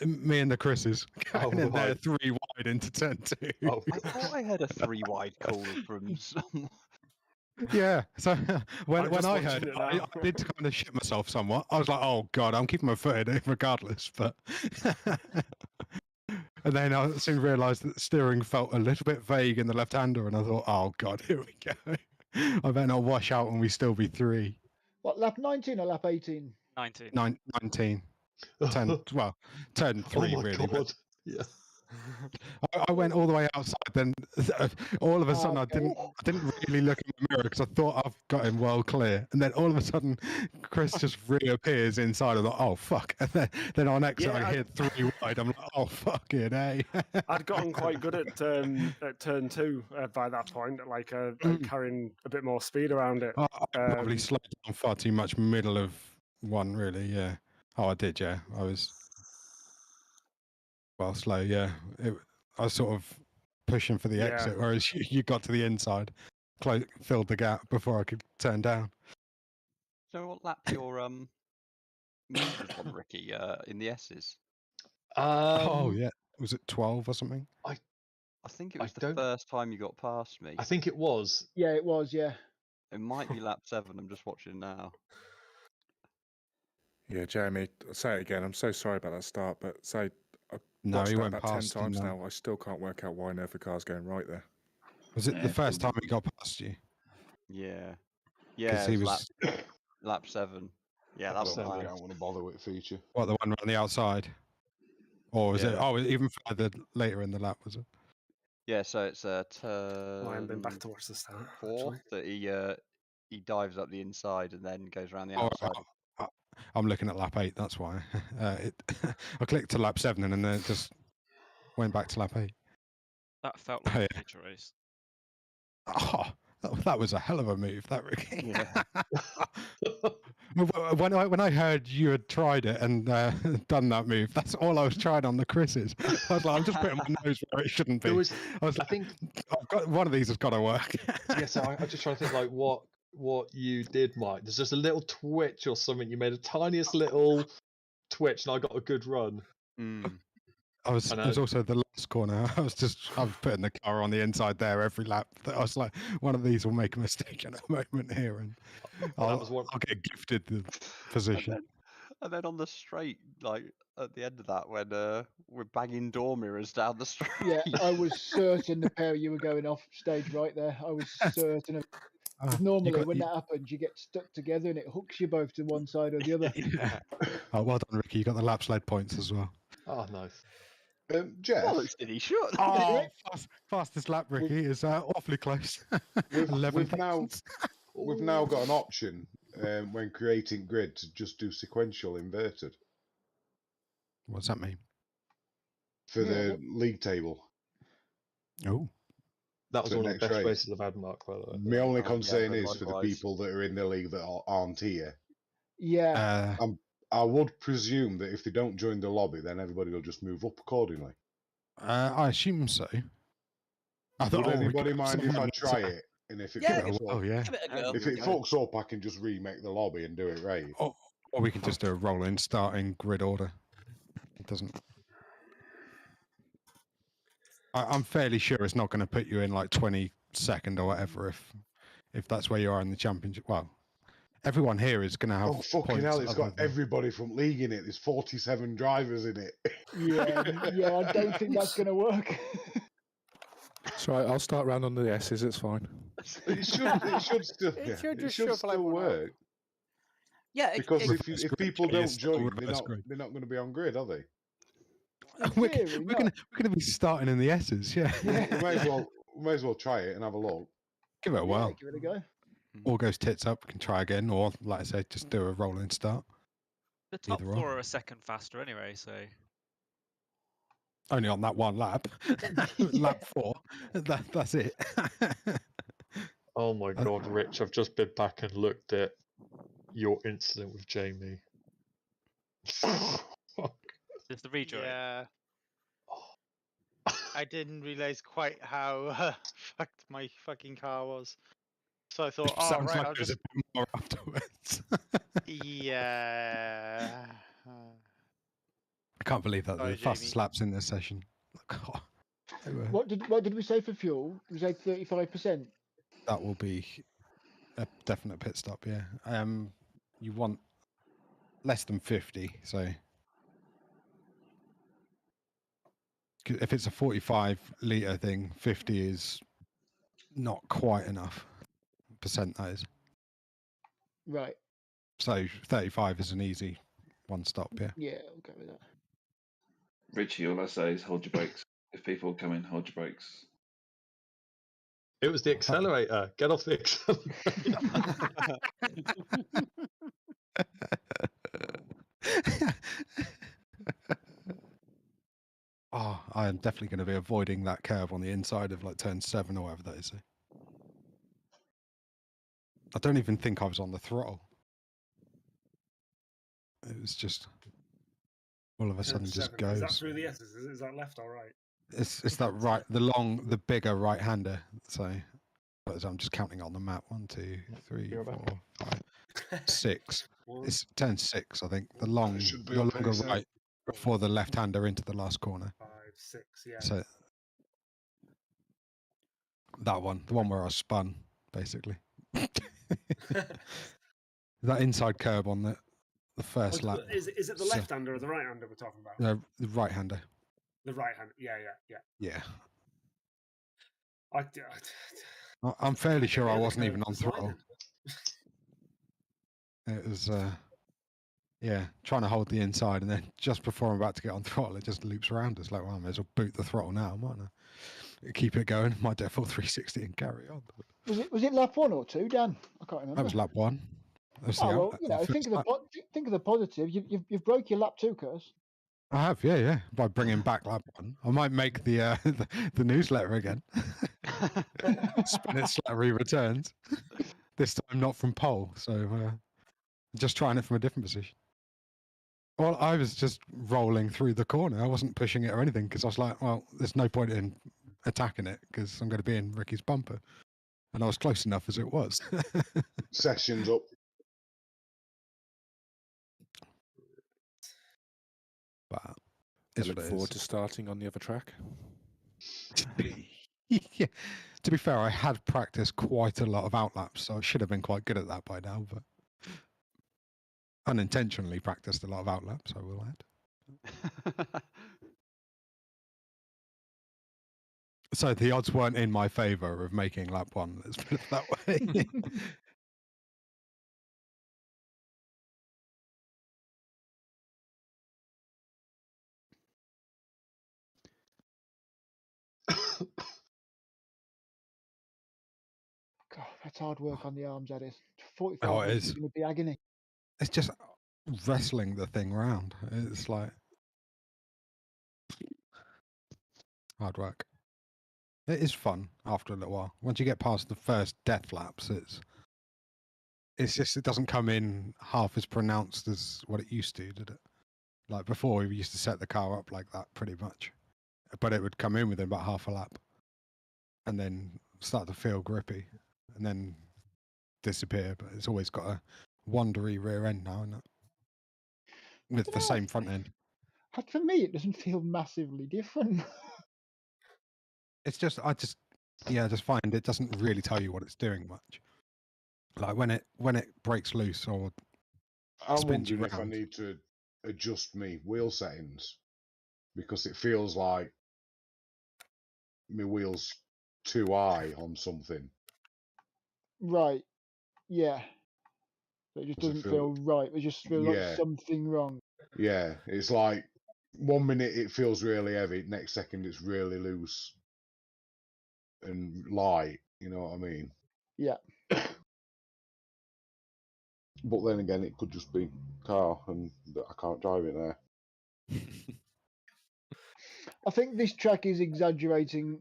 Me and the Chris's. Oh, Going in there right. 3 wide into turn 2. Oh, I thought I had a 3 wide call from someone. Yeah. So when just I watching heard it it, I now. did kind of shit myself somewhat. I was like, "Oh God, I'm keeping my foot in it regardless." But and then I soon realised that the steering felt a little bit vague in the left-hander, and I thought, "Oh God, here we go. I better not wash out when we still be 3." what, lap 19 or lap 18? 19. 19. Turn 3 oh my really. god. But Yeah. I went all the way outside. Then all of a sudden, I didn't really look in the mirror because I thought I've got him well clear. And then all of a sudden, Chris just reappears inside. I'm like, oh fuck! And then on exit, Yeah, I hear 3 wide. I'm like, oh fucking a. I'd gotten quite good at turn 2 by that point, like carrying a bit more speed around it. I probably slowed down far too much middle of 1, really. Yeah. Oh, I did. Yeah, I was. Well, slow, yeah. I was sort of pushing for the exit, whereas you got to the inside, filled the gap before I could turn down. So what lap your movers on, Ricky, in the S's? Oh yeah, was it 12 or something? I think it was the first time you got past me. I think it was. Yeah, it was. Yeah. It might be lap 7. I'm just watching now. Yeah, Jamie, say it again. I'm so sorry about that start, but say I've No, watched he that went about 10 past you, times no. now. I still can't work out why on earth the car's going right there. Was it the first time he got past you? Yeah. Yeah, he it was lap 7. Yeah, that was I mine. don't want to bother with feature. what, the one on the outside, or was it? Yeah. Oh, even further later in the lap, was it? Yeah, so it's a turn I haven't been back to watch the start. 4 that he dives up the inside and then goes around the Oh, outside. I'm looking at lap 8. That's why. I clicked to lap 7 and then it just went back to lap 8. That felt like Oh, a yeah. future race. Oh, that was a hell of a move, that, Ricky. Yeah. When I heard you had tried it and done that move, that's all I was trying on the Chris's. I was like, I'm just putting my nose where it shouldn't be. I think I've got one of these has got to work. Yeah, so I'm just trying to think like what you did, Mike. There's just a little twitch or something. You made a tiniest little twitch, and I got a good run. It was also the last corner. I was putting the car on the inside there every lap. I was like, one of these will make a mistake in a moment here, and I'll get gifted the position. And then on the straight, like at the end of that, when we're banging door mirrors down the street. Yeah, I was certain the pair of you were going off stage right there. I was certain of. Because normally when that happens, you get stuck together and it hooks you both to one side or the other. Yeah. Oh, well done, Ricky. You got the lap sled points as well. Oh, nice. Jeff. Well, did he should. Oh, fastest lap, Ricky, is awfully close. We've now got an option when creating grid to just do sequential inverted. What's that mean? For the league table. Oh. That was one of the best races I've had, Mark, by the way. My only concern is for the people that are in the league that aren't here. Yeah. I would presume that if they don't join the lobby, then everybody will just move up accordingly. I assume so. Would anybody mind if I try it? And if it fucks up, if it fucks up, I can just remake the lobby and do it right. Or we can just do a rolling starting grid order. It doesn't. I'm fairly sure it's not going to put you in like 22nd or whatever if that's where you are in the championship. Well, everyone here is going to have. Oh fucking hell! It's got everybody from league in it. There's 47 drivers in it. Yeah, I don't think that's going to work. That's right. I'll start round on the S's. It's fine. It should still work. Yeah, because if people don't join, they're not going to be on grid, are they? We're going to be starting in the S's, yeah. we may as well try it and have a look. Give it a whirl. Give it a go. All goes tits up, we can try again, or like I said, just do a rolling start. The top four are a second faster anyway, so only on that one lap. Lap 4. That's it. Oh my god, Rich, I've just been back and looked at your incident with Jamie. Just the rejoin. Yeah. I didn't realize quite how fucked my fucking car was. So I thought, I'll just... a bit more afterwards. Yeah. I can't believe that the fastest laps in this session. Oh, what did we say for fuel? We say 35%. That will be a definite pit stop. Yeah. You want less than 50, so. If it's a 45-litre thing, 50 is not quite enough percent, that is. Right. So 35 is an easy one stop, yeah. Yeah, I'll go with that. Richie, all I say is hold your brakes. If people come in, hold your brakes. It was the accelerator. Get off the accelerator. Oh, I am definitely going to be avoiding that curve on the inside of like turn 7 or whatever that is. I don't even think I was on the throttle. It was just all of a sudden just goes. Is that through the S's? Is that left or right? It's that right, the bigger right-hander. So I'm just counting on the map. 1, 2, 3, 4, 5, 6. It's turn 6, I think. The longer right before the left-hander into the last corner. 5, 6, yeah. So that one, the one where I spun, basically. That inside curb on the first lap. Is it the left-hander or the right-hander we're talking about? The right-hander. The right-hander, yeah. I'm fairly sure I wasn't even on throttle. It was, trying to hold the inside, and then just before I'm about to get on throttle, it just loops around us. Like, well, I may as well boot the throttle now, mightn't I? Keep it going, my default 360 and carry on. Was it lap 1 or 2, Dan? I can't remember. That was lap 1. Think of the positive. You've broke your lap 2 curse. I have, yeah. By bringing back lap 1, I might make the newsletter again. Spin it slattery returns. This time not from pole, so just trying it from a different position. Well, I was just rolling through the corner. I wasn't pushing it or anything because I was like, well, there's no point in attacking it because I'm going to be in Ricky's bumper. And I was close enough as it was. Sessions up. But I look forward to starting on the other track. Yeah. To be fair, I had practiced quite a lot of outlaps, so I should have been quite good at that by now, but unintentionally practiced a lot of outlaps, I will add. So the odds weren't in my favour of making lap 1, let's put it that way. God, that's hard work on the arms, that is. 45 Oh, it minutes is. going to be agony. It's just wrestling the thing round. It's like hard work. It is fun after a little while. Once you get past the first death laps, it's just it doesn't come in half as pronounced as what it used to, did it? Like before, we used to set the car up like that pretty much, but it would come in within about half a lap, and then start to feel grippy, and then disappear. But it's always got a wandery rear end now, isn't it? With the same front end. For me, it doesn't feel massively different. It's just I just find it doesn't really tell you what it's doing much. Like when it breaks loose or I'm spins you wondering if I round. need to adjust my wheel settings because it feels like my wheel's too high on something. Right. Yeah. So it just Does it doesn't feel right. It just feels like something wrong. Yeah, it's like 1 minute it feels really heavy, next second it's really loose and light. You know what I mean? Yeah. But then again, it could just be car and that I can't drive it there. I think this track is exaggerating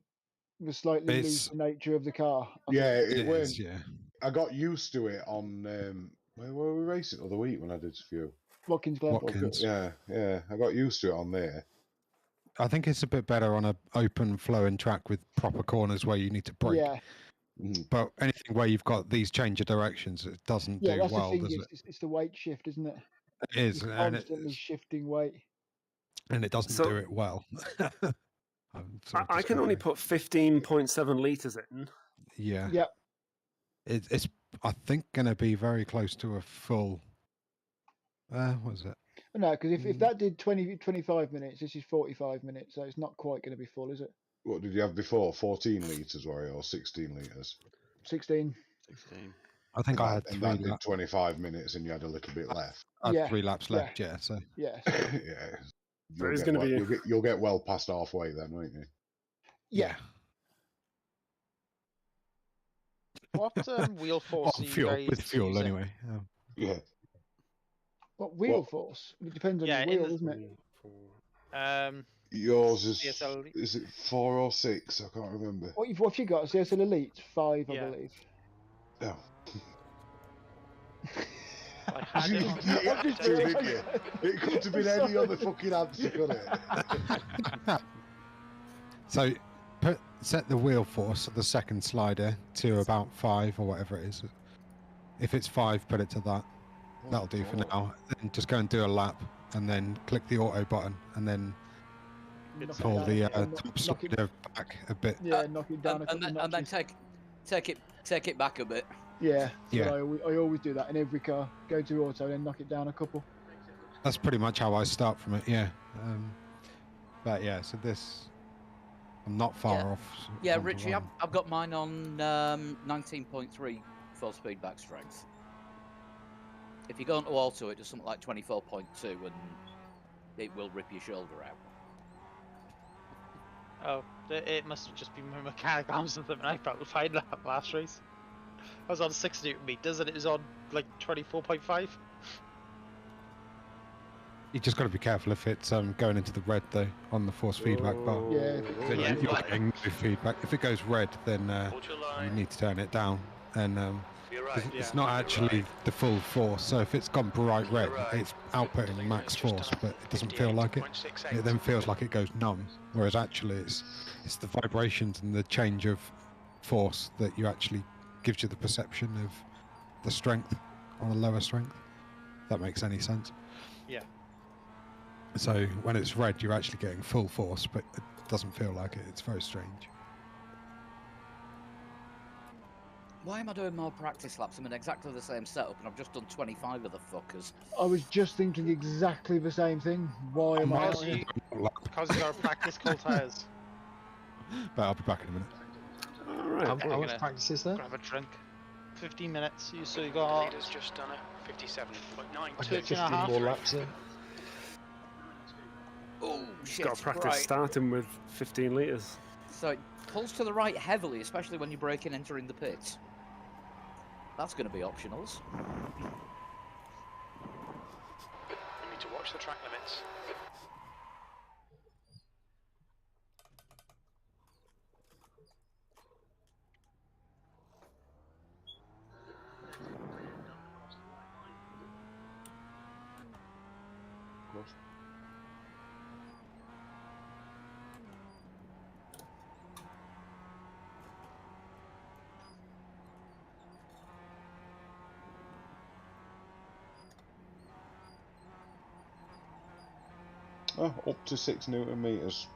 the slightly loose nature of the car. It went. Yeah, I got used to it on where were we racing the other week when I did a few. Watkins Glen. Watkins. Yeah, I got used to it on there. I think it's a bit better on an open flowing track with proper corners where you need to brake. Yeah. But anything where you've got these change of directions, it doesn't do that's well, the thing. does it? It's the weight shift, isn't it? It is, You're and constantly shifting weight. And it doesn't do it well. I can only put 15.7 litres in. Yeah. Yep. It's I think going to be very close to a full. What is it? No, because if that did 25 minutes, this is 45 minutes, so it's not quite going to be full, is it? What did you have before? 14 litres, were you, or 16 litres? 16. 16. I think I had and 3 that did 25 minutes, and you had a little bit left. I had 3 laps left. Yeah. So. Yeah. Yeah. You'll get well past halfway then, won't you? Yeah. What wheel force are you guys with fuel using? anyway. Yeah. What wheel force? It depends on your wheel, doesn't it? Yours is CSL is it 4 or 6? I can't remember. What have you got? CSL Elite 5, I believe. Oh. It could have been any other fucking answer, couldn't it? So set the wheel force of the second slider to about 5 or whatever it is. If it's 5, put it to that. That'll do for now. Then just go and do a lap, and then click the auto button, and then pull the top slider back a bit. Yeah, knock it down and then take it back a bit. Yeah. Yeah. I always do that in every car. Go to auto, then knock it down a couple. That's pretty much how I start from it. Yeah. But yeah, so this. I'm not far off. Yeah, Richie, I've got mine on 19.3 4-speed back strength. If you go into auto, it does something like 24.2, and it will rip your shoulder out. Oh, it must have just been my mechanic arms and something. I felt fine that last race. I was on 6 Newton meters and it was on like 24.5. You just got to be careful if it's going into the red though on the force feedback bar. Yeah. Then you're getting no feedback. If it goes red, then you need to turn it down. And it's not actually the full force. So if it's gone bright red, it's outputting max force, but it doesn't feel like it. It then feels like it goes numb. Whereas actually, it's the vibrations and the change of force that you actually gives you the perception of the strength on a lower strength. If that makes any sense. Yeah. So when it's red, you're actually getting full force, but it doesn't feel like it. It's very strange. Why am I doing more practice laps? I'm in exactly the same setup, and I've just done 25 of the fuckers. I was just thinking exactly the same thing. Why am I out here? Because you got to practice cold tires. But I'll be back in a minute. All right. How much practice is there? Grab a drink. 15 minutes. So you got Leader's just done a 57.9. I get 13 and a 15 half. more laps in. Oh, shit. Got to practice right. starting with 15 litres. So it pulls to the right heavily, especially when you're braking entering the pits. That's going to be optionals. You need to watch the track limits. Oh, up to 6 Newton meters.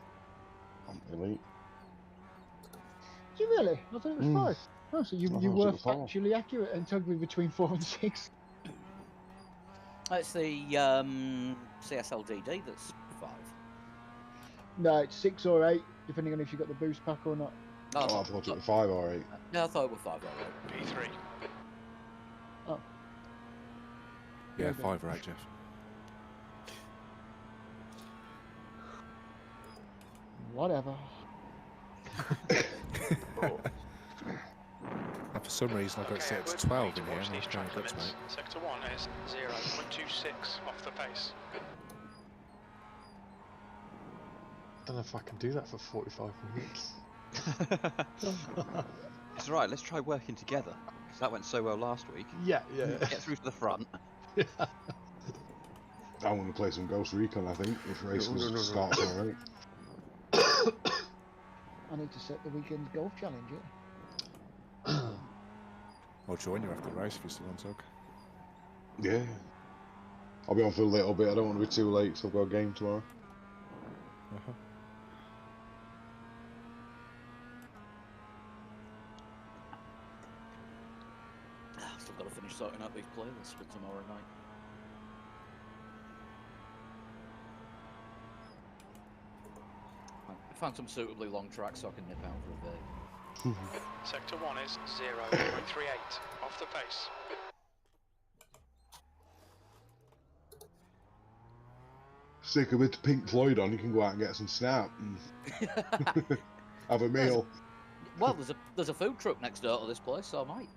I'm elite. Did you really? I thought it was 5. Oh, so you I thought were it was 4. factually accurate and told me between 4 and 6. It's the CSLDD that's 5. No, it's 6 or 8, depending on if you got the boost pack or not. No, I thought it was 5 or 8. No, I thought it was 5 alright. P3. Oh. Yeah, 5 or 8, Jeff. Whatever. And for some reason I've got it set to 12 in here, and I was trying to get to mate. Sector 1 is 0.26 off the pace. I don't know if I can do that for 45 minutes. It's alright, let's try working together. Because that went so well last week. Yeah. Get through to the front. I want to play some Ghost Recon, I think, if races starts alright. I need to set the weekend's golf challenge, I'll join you after the race if you're still on Tug. Yeah. I'll be on for a little bit, I don't want to be too late, so I've got a game tomorrow. Still got to finish sorting out these playlists for tomorrow night. I found some suitably long tracks so I can nip out for a bit. Sector 1 is 0.38 off the pace. Stick a bit of Pink Floyd on, you can go out and get some snap and have a meal. Well, there's a food truck next door to this place, so I might.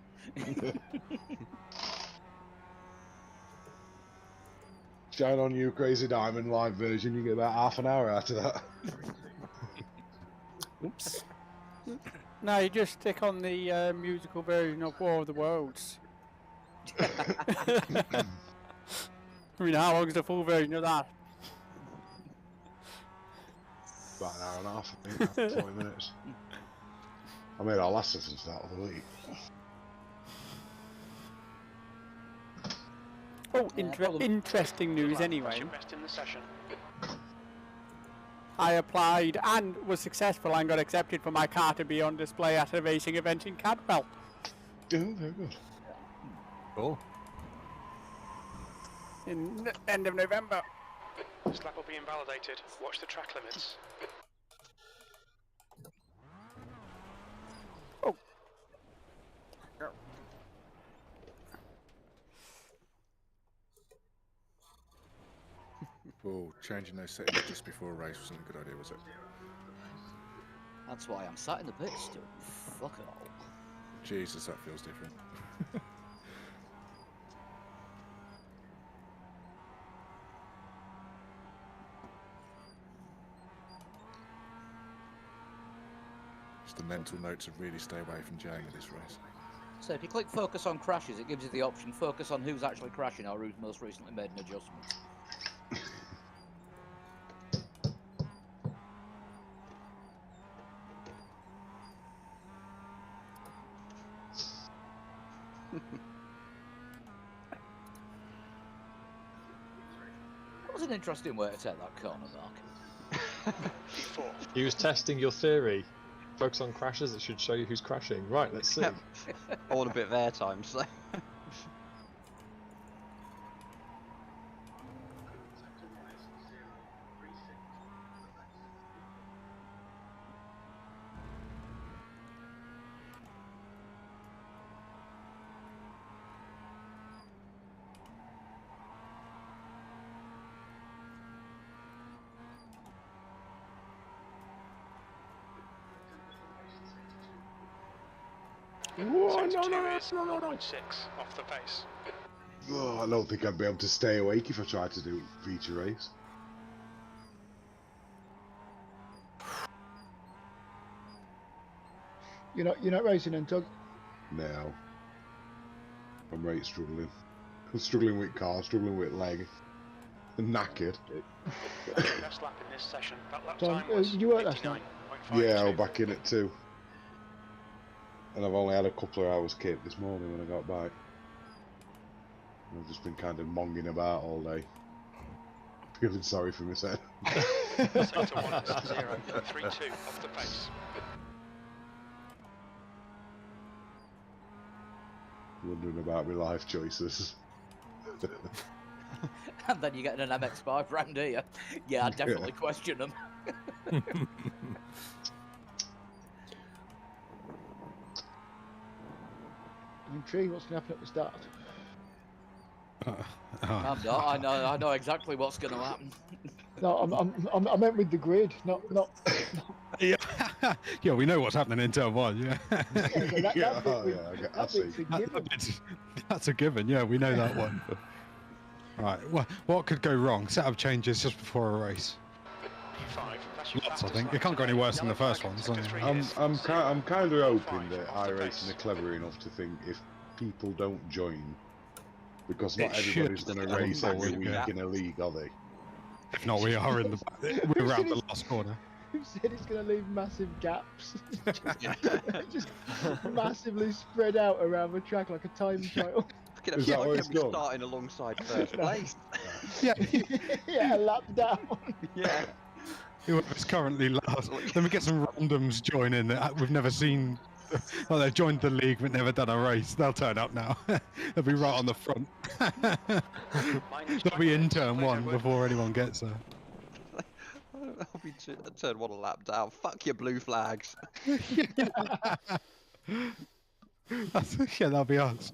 Shine on You, Crazy Diamond live version, you get about half an hour out of that. Oops. No, you just stick on the musical version of War of the Worlds. I mean, how long is the full version of that? About an hour and a half, I think, after 20 minutes. I made our last since that of the week. Oh, interesting news anyway. I applied and was successful and got accepted for my car to be on display at a racing event in Cadwell. Oh, very good. Cool. In the end of November. This lap will be invalidated. Watch the track limits. Oh. Oh, changing those settings just before a race wasn't a good idea, was it? That's why I'm sat in the pits still. Fuck it all. Jesus, that feels different. Just a mental note to really stay away from Jamie this race. So if you click focus on crashes, it gives you the option focus on who's actually crashing or who's most recently made an adjustment. was an interesting way to take that corner, Mark. P4. He was testing your theory. Focus on crashes, it should show you who's crashing. Right, let's see. I want a bit of airtime, so. Whoa, no, is 0.6 off the pace. Oh, I don't think I'd be able to stay awake if I tried to do feature race. You're not racing then, Tug? No. I'm right struggling. I'm struggling with car, struggling with leg. I'm knackered. Best lap in this session. That lap Tom, time was did you work last night? 89.52. Yeah, I was back in at 2. And I've only had a couple of hours kit this morning when I got back. I've just been kind of monging about all day. Feeling sorry for myself. Sector 1 is 0.32 off the pace. Wondering about my life choices. And then you get an mx5 round here. Yeah, I'd definitely question them. I'm intrigued what's going to happen at the start. I'm not. I know exactly what's going to happen. No, I meant with the grid, not. Yeah, yeah, we know what's happening in turn 1. Yeah, that's a given. Yeah, we know that one. Right, what could go wrong? Setup changes just before a race. Lots, I think. It can't go any worse than the first one. So. I'm kind of hoping that iRacing are clever enough to think if people don't join, because not everybody's going to race every week in a league, are they? If not, we are in the we're around the last corner. Who said it's going to leave massive gaps? just massively spread out around the track like a time trial. Is that what it's done? Starting alongside first place. Yeah, yeah, a lap down. Yeah. Whoever's currently last. Let me get some randoms join in that we've never seen. Well, they've joined the league but never done a race. They'll turn up now. They'll be right on the front. They'll be in turn 1 before anyone gets there. I'll be turn 1 a lap down. Fuck your blue flags. Yeah, that'll be us.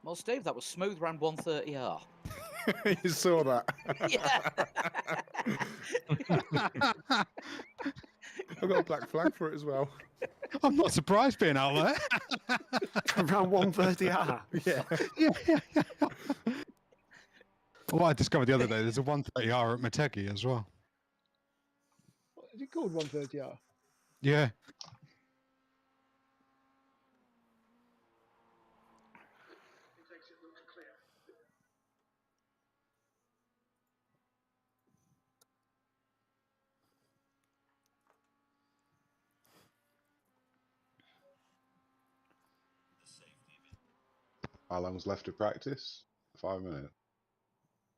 Well, Steve, that was smooth round 130R. You saw that? Yeah. I've got a black flag for it as well. I'm not surprised being out there. Around 130R. Yeah. Well, I discovered the other day, there's a 130R at Motegi as well. Is it called 130R? Yeah. How long's left to practice? 5 minutes.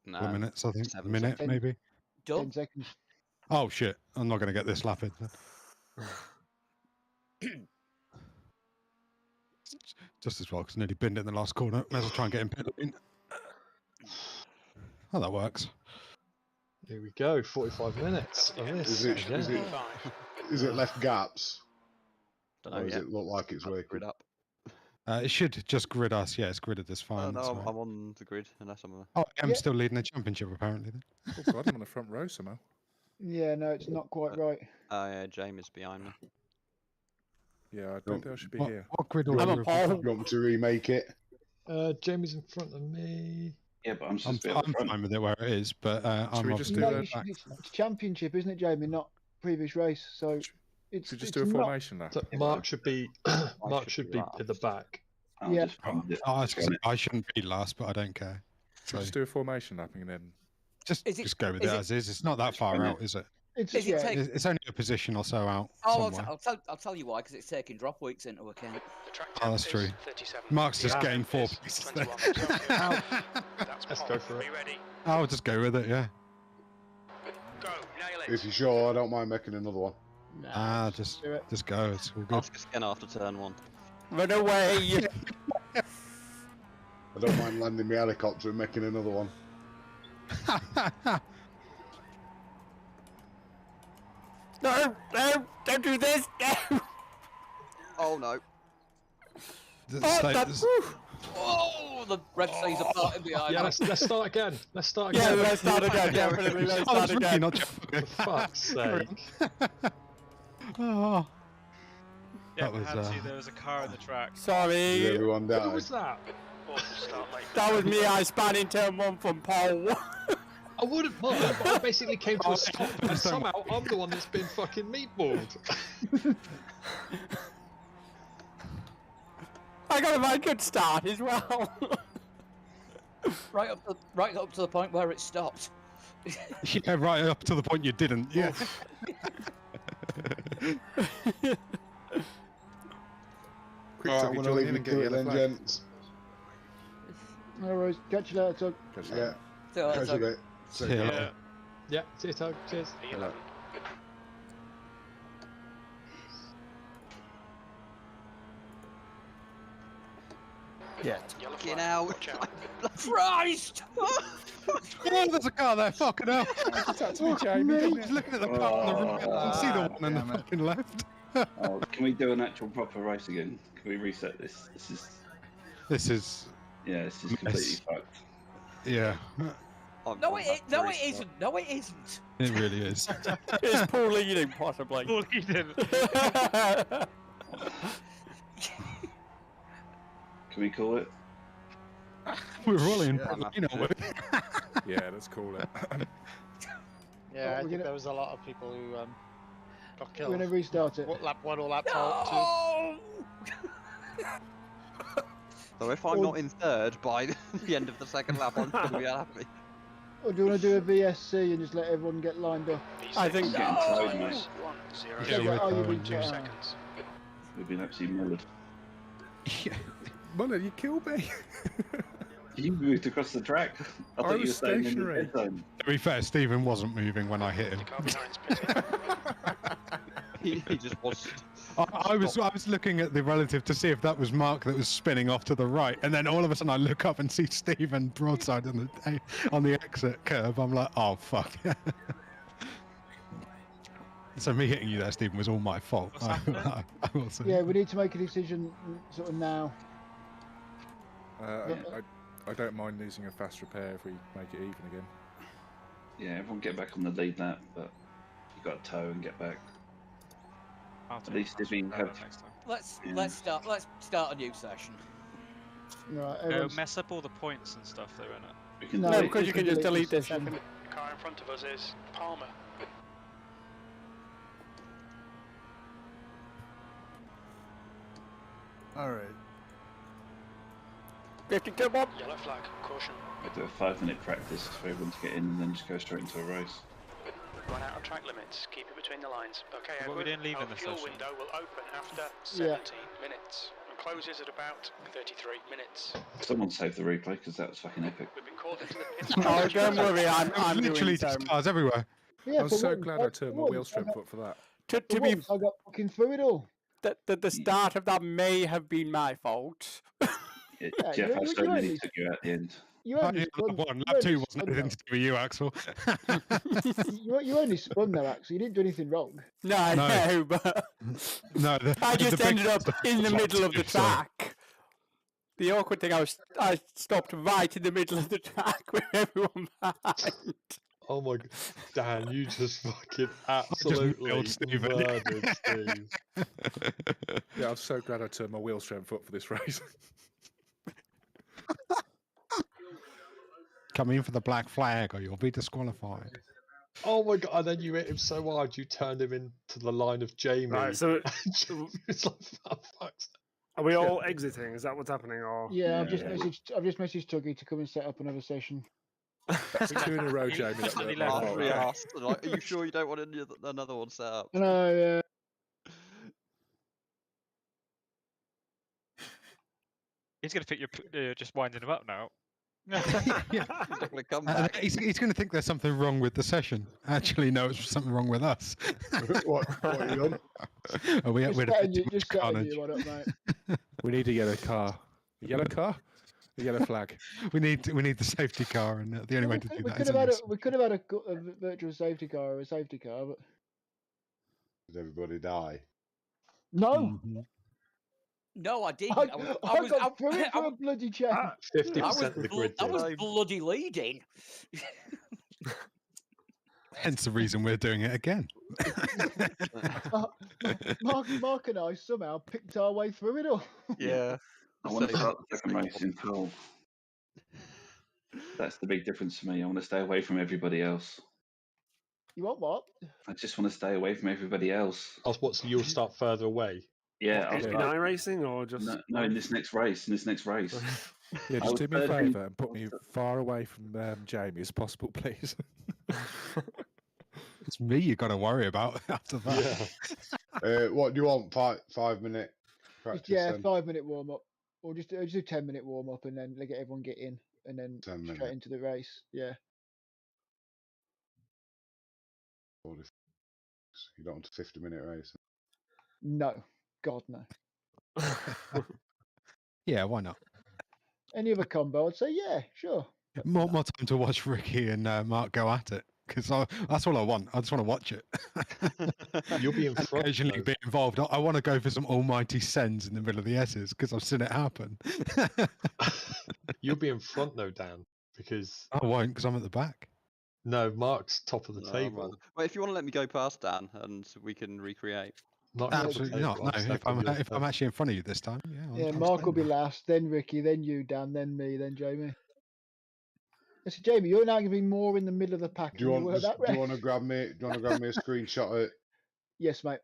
No. 4 minutes, I think. 7 A minute, seconds. maybe. 10 seconds. Oh, shit. I'm not going to get this lap in. Just as well, because I nearly binned it in the last corner. May as well try and get in pit lane. Oh, that works. Here we go, 45 minutes of this. Is it left gaps? Don't Or know does yet. it look like it's waking up? It should just grid us. Yeah, it's gridded this fine. No, that's I'm right. on the grid unless I'm. Oh, I'm still leading the championship, apparently. Then. Oh, God, I'm on the front row somehow. Yeah, no, it's not quite right. Yeah, Jamie's behind me. Yeah, I don't think I should be here. What grid You order? want me to remake it? Jamie's in front of me. Yeah, but I'm I'm fine with it where it is, but I'm we just obviously do No, that? it's championship, isn't it, Jamie? Not previous race. So it's Should we just it's do a not- formation lap? So Mark should be should be at the back. Yeah. I shouldn't be last, but I don't care. Should we just do a formation lapping and then... Just go with it as is. It's not that far out, is it? It's only a position or so out. Oh, somewhere. I'll tell you why, because it's taking drop weeks into account. Oh, that's true. Mark's just getting 4 places there. That's Let's go for it. Be ready. I'll just go with it. Yeah. Go, nail it. If you're sure, I don't mind making another one. Just go. It's all good. Ask us again after turn 1. Run away! I don't mind landing my helicopter and making another one. No, don't do this! No! Oh no. Oh, the red seas are parting behind Yeah, us. let's start again. Let's start Yeah, again. let's start again. Definitely, let's start again. For fuck's sake. Oh. Yeah, That was, Hansi, there was a car in the track. Sorry. Did everyone die? What was that? Awful start, mate. That was me. I span in turn 1 from pole. I wouldn't mind, but I basically came to a stop, and somehow I'm the one that's been fucking meatballed. I got a very good start as well. Right up to the point where it stopped. Yeah, right up to the point you didn't. Yeah. Quick, Alright, Tuggy, I'm gonna join leave in you and get to it yellow then, flag. gents. No worries. Catch you later, Tug. Yeah. See you later, Catch you Tug. later. See you later. Yeah, see you, Tug. Cheers. P11. Yeah. Yellow Get flag. out. Watch out. Christ! Oh, there's a car there. Fucking hell. That's me, Jamie. I was looking at the car on the right. I didn't see the one on the damn it. fucking left. Oh, can we do an actual proper race again? Can we reset this? This is. This is completely fucked. Yeah. No, it isn't. No, it isn't. It really is. It's poor leading, possibly. Poor leading. Can we call it? We're rolling. Yeah, You know what? Yeah, let's call it. Yeah, I we're think there was a lot of people who got We're killed. gonna restart it. What, lap 1 or lap 2? No! So if I'm not in third by the end of the second lap, I'm going to be happy. Or do you want to do a VSC and just let everyone get lined up? I think. Getting tired, mate. 1, 0, Yeah, 0. we're oh, you've going, been Two yeah. seconds. We've been absolutely mullered. Muller, you killed me. You moved across the track. I thought you were was staying in the stationary. dead zone. To be fair, Stephen wasn't moving when I hit him. The car behind's pitting. He just was. I was looking at the relative to see if that was Mark that was spinning off to the right, and then all of a sudden I look up and see Stephen broadside on the exit curve. I'm like, oh fuck. So me hitting you there, Stephen, was all my fault. What's happening? I will say. Yeah, we need to make a decision sort of now. I don't mind losing a fast repair if we make it even again. Yeah, everyone get back on the lead lap, but you got to tow and get back. I'll At take least if that you have. next time. Let's start a new session. Right, Go everyone's... mess up all the points and stuff though, innit? We can No, No, do because you can just delete this. session. The car in front of us is Palmer. All right. 52 more. Yellow flag. Caution. We'll do a 5-minute practice for everyone to get in and then just go straight into a race. Run out of track limits. Keep it between the lines. Okay, What are we Edward. doing leaving Our the fuel session? window will open after 17 minutes and closes at about 33 minutes. Someone save the replay because that was fucking epic. We've been called into the pits. Oh, don't worry, I'm Literally doing just cars everywhere. Yeah, I was for so once, glad I turned my for wheel once, strength up for that. To for be once, I got fucking through it all. the start of that may have been my fault. Yeah, Yeah, Jeff, I so nearly took you at the end. You I only did spun. lap one. You Lap only 2 wasn't spun, anything though. to do with you, Axel. You only spun though, Axel. You didn't do anything wrong. No, I No. know, but No, I just big ended up stuff in the was middle of the too, so- track. The awkward thing, I stopped right in the middle of the track with everyone behind. Oh my god, Dan, you just fucking absolutely nailed Stephen. murdered Steve. Yeah, I'm so glad I turned my wheel strength up for this race. Come in for the black flag or you'll be disqualified. Oh my god, and then you hit him so hard you turned him into the line of Jamie. Right, so It's like, oh, fuck's are we all exiting? Is that what's happening? Or Yeah, I've just messaged Tuggy to come and set up another session. That's 2 in a row, Jamie. That Only worked left well. After he asked, like, are you sure you don't want another one set up? No, He's gonna think you're just winding him up now. He's not going to come back. He's going to think there's something wrong with the session. Actually, no, it's something wrong with us. What are you on? Oh, we had a bit too much Just setting carnage. you one up, mate. We need a yellow car. A yellow car? A yellow flag. we need the safety car, and the only way to do We that could is have had in we could have had a virtual safety car or a safety car, but Did everybody die? no. No, I didn't. I got through it for a bloody change. 50% of the grid I did. was bloody leading. Hence the reason we're doing it again. Mark and I somehow picked our way through it all. Yeah. I want to start the second race in Cole. That's the big difference for me. I want to stay away from everybody else. You want what? I just want to stay away from everybody else. So you'll start further away? Yeah. In iRacing or just... No, in this next race. Yeah, just do me a favour and put me far away from Jamie as possible, please. It's me you got to worry about after that. Yeah. What do you want? 5-minute practice? Yeah, 5-minute warm up, or just do 10-minute warm up, and then let everyone get in, and then straight into the race. Yeah. You don't want a 50-minute race? No, God no. Yeah, why not? Any other combo, I'd say yeah, sure. More time to watch Ricky and Mark go at it, because that's all I want. I just want to watch it. You'll be in front. Occasionally be involved. I want to go for some almighty sends in the middle of the S's because I've seen it happen. You'll be in front though, Dan, because I won't, because I'm at the back. No, Mark's top of the table. Well, if you want to let me go past Dan and we can recreate. Absolutely not. No, if I'm actually in front of you this time, yeah. Mark will be last, then Ricky, then you, Dan, then me, then Jamie. So Jamie, you're now going to be more in the middle of the pack. Do you want to grab me? Do you want to grab me a screenshot of it? Yes, mate.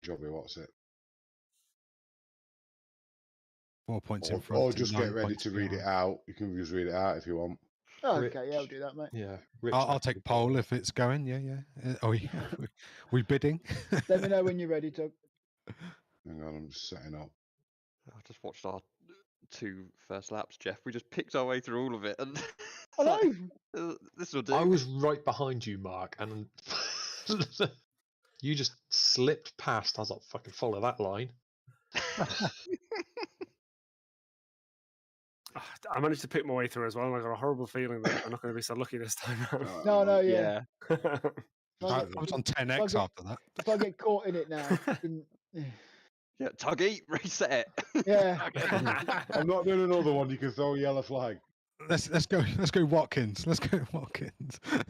Jobby, what's it? 4 points in front. Or just get ready to read it out. You can just read it out if you want. Oh, okay, yeah, I'll do that, mate. Yeah, I'll take pole if it's going. Yeah. We bidding? Let me know when you're ready, Tug. Hang on, I'm just setting up. I just watched our 2 first laps, Jeff. We just picked our way through all of it, and I know. This will do. I was right behind you, Mark, and you just slipped past. I was like, "Fucking follow that line." I managed to pick my way through as well, and I got a horrible feeling that I'm not going to be so lucky this time around. No, yeah. I was on 10x after that. If I get caught in it now, then... Yeah, Tuggy, reset it. Yeah. I'm not doing another one. You can throw a yellow flag. Let's go Watkins. Let's go Watkins. Does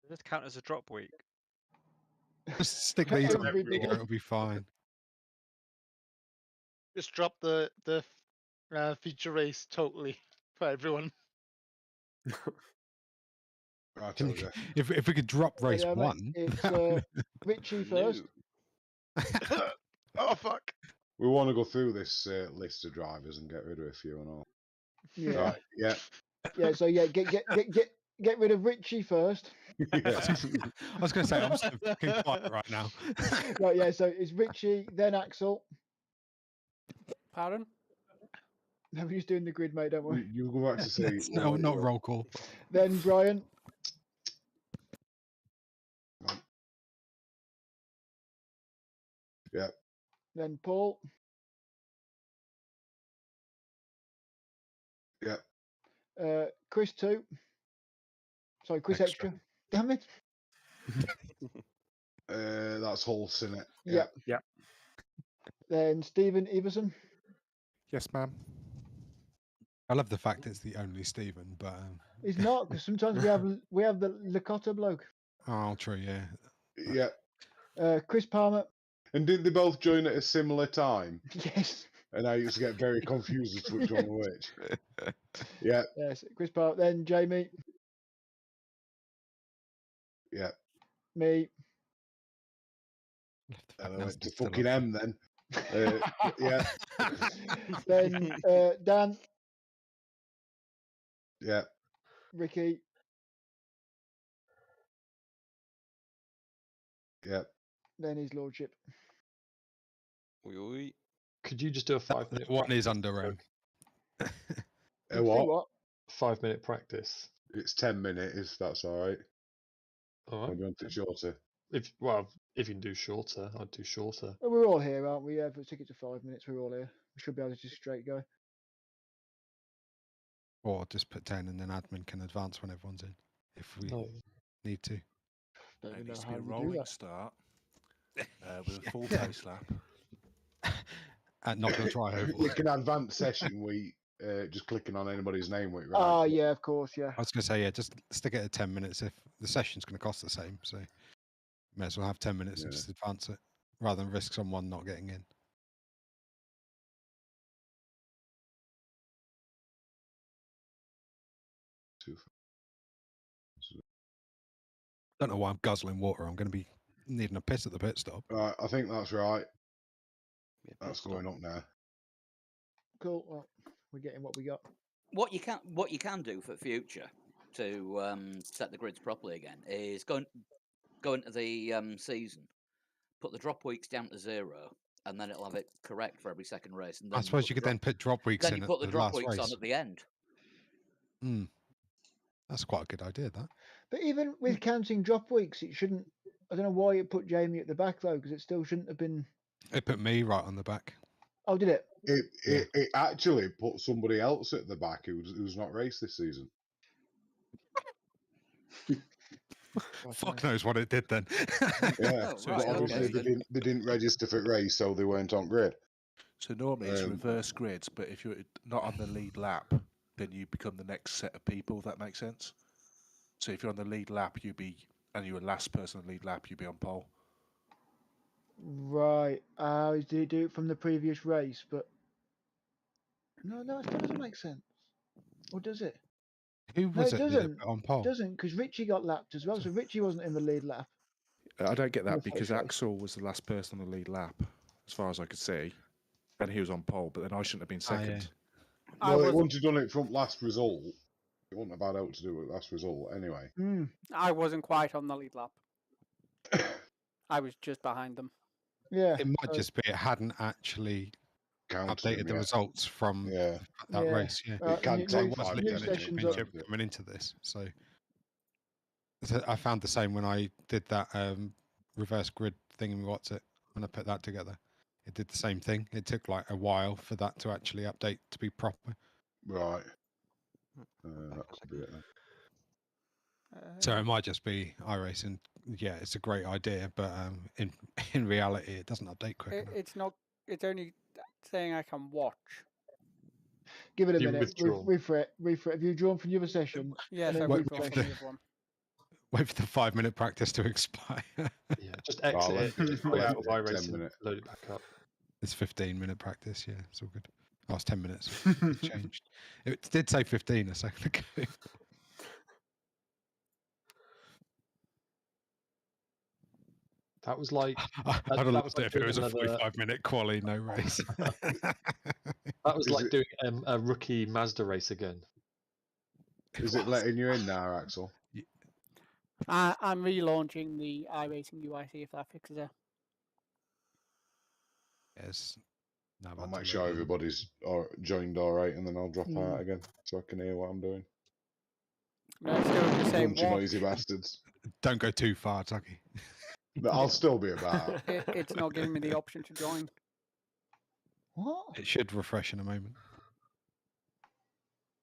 this count as a drop week? Just stick these on every year, it'll be fine. Just drop the feature race totally for everyone. Right, if we could drop race mate, 1. it's Richie first. Oh fuck! We want to go through this list of drivers and get rid of a few and all. Yeah. Right, yeah. Yeah. So yeah, get rid of Richie first. I was going to say I'm so fucking quiet right now. Right. Yeah. So it's Richie, then Axel. Pardon? Nobody's doing the grid, mate. Don't worry. You go back to say no, not roll call. Then Brian. Yeah. Then Paul. Yeah. Chris 2. Sorry, Chris extra. Damn it. That's Hulse, isn't it? Yeah. Yeah. Then Stephen Everson. Yes, ma'am. I love the fact it's the only Stephen, but He's not, because sometimes we have the Lakota bloke. oh, true, yeah. Yeah. Chris Palmer. And didn't they both join at a similar time? Yes. And I used to get very confused as to which one was which. Yeah. Yes, Chris Palmer. Then Jamie. Yeah. Me. And I went to fucking M then. Yeah. Then Dan. Yeah. Ricky. Yeah. Then his lordship. Oi. Could you just do a 5-minute? One is under What? 5-minute practice. It's 10 minutes, if that's all right. All Or right. do you want it shorter? If you can do shorter, I'd do shorter. Well, we're all here, aren't we? Yeah, if it's ticket to 5 minutes, we're all here. We should be able to just straight go. Or just put 10 and then admin can advance when everyone's in, if we need to. Don't It even needs know to be how a we do rolling that. start with a full pace lap. Not going to try over. You can advance session week, just clicking on anybody's name with right. Oh, yeah, of course, yeah. I was going to say, yeah, just stick it at 10 minutes if the session's going to cost the same. So may as well have 10 minutes and just advance it rather than risk someone not getting in. Don't know why I'm guzzling water. I'm going to be needing a piss at the pit stop. Right, I think that's right. That's going up now. Cool. Well, we're getting what we got. What you can do for future to set the grids properly again is go into the season, put the drop weeks down to 0, and then it'll have it correct for every second race. And then I suppose you could then put drop weeks then in you put at the the drop last weeks race. on at the end. That's quite a good idea, that. But even with counting drop weeks, it shouldn't. I don't know why it put Jamie at the back though, because it still shouldn't have been. It put me right on the back. Oh, did it? It actually put somebody else at the back who's not raced this season. Fuck knows what it did then. Yeah, So but it's obviously normally- they didn't register for race, so they weren't on grid. So normally it's reverse grids, but if you're not on the lead lap, then you become the next set of people. If that makes sense. So if you're on the lead lap, and you're the last person on the lead lap, you'd be on pole. Right. Did he do it from the previous race? But no, it doesn't make sense. Or does it? Who was it it that doesn't. put on pole? It doesn't, because Richie got lapped as well. So Richie wasn't in the lead lap. I don't get In the that because first race. Axel was the last person on the lead lap, as far as I could see, and he was on pole. But then I shouldn't have been second. Well, it wouldn't have done it from last result. It wouldn't have had out to do with last result anyway. I wasn't quite on the lead lap. I was just behind them. Yeah. It might just be it hadn't actually updated the results from that race. Yeah, It can take 5 new minutes. sessions up. coming into this. So I found the same when I did that reverse grid thing and what's it when I put that together. It did the same thing. It took like a while for that to actually update to be proper. Right. That could be it then. So it might just be iRacing. Yeah, it's a great idea, but in reality, it doesn't update quick enough. It's not. It's only saying I can watch. Give it a You minute. withdraw. Refresh. Have you drawn from the other session? Yes, And I then withdraw refresh. from the other one. Wait for the 5-minute practice to expire. Yeah, just exit it, just pull out of iRacing, load it back up. It's 15-minute practice. Yeah, it's all good. Oh, it's 10 minutes. It changed. It did say 15 a second ago. That was like I'd have that loved was it like if it doing was a another- 45-minute quali, no race. That was like doing a rookie Mazda race again. Is it letting you in now, Axel? I'm relaunching the iRacing UI, see if that fixes it. Yes. No, I'll make sure everybody's joined all right, and then I'll drop out again so I can hear what I'm doing. No, it's still just saying Bunch of watch. noisy bastards. Don't go too far, Tucky. But I'll still be about. It's not giving me the option to join. What? It should refresh in a moment.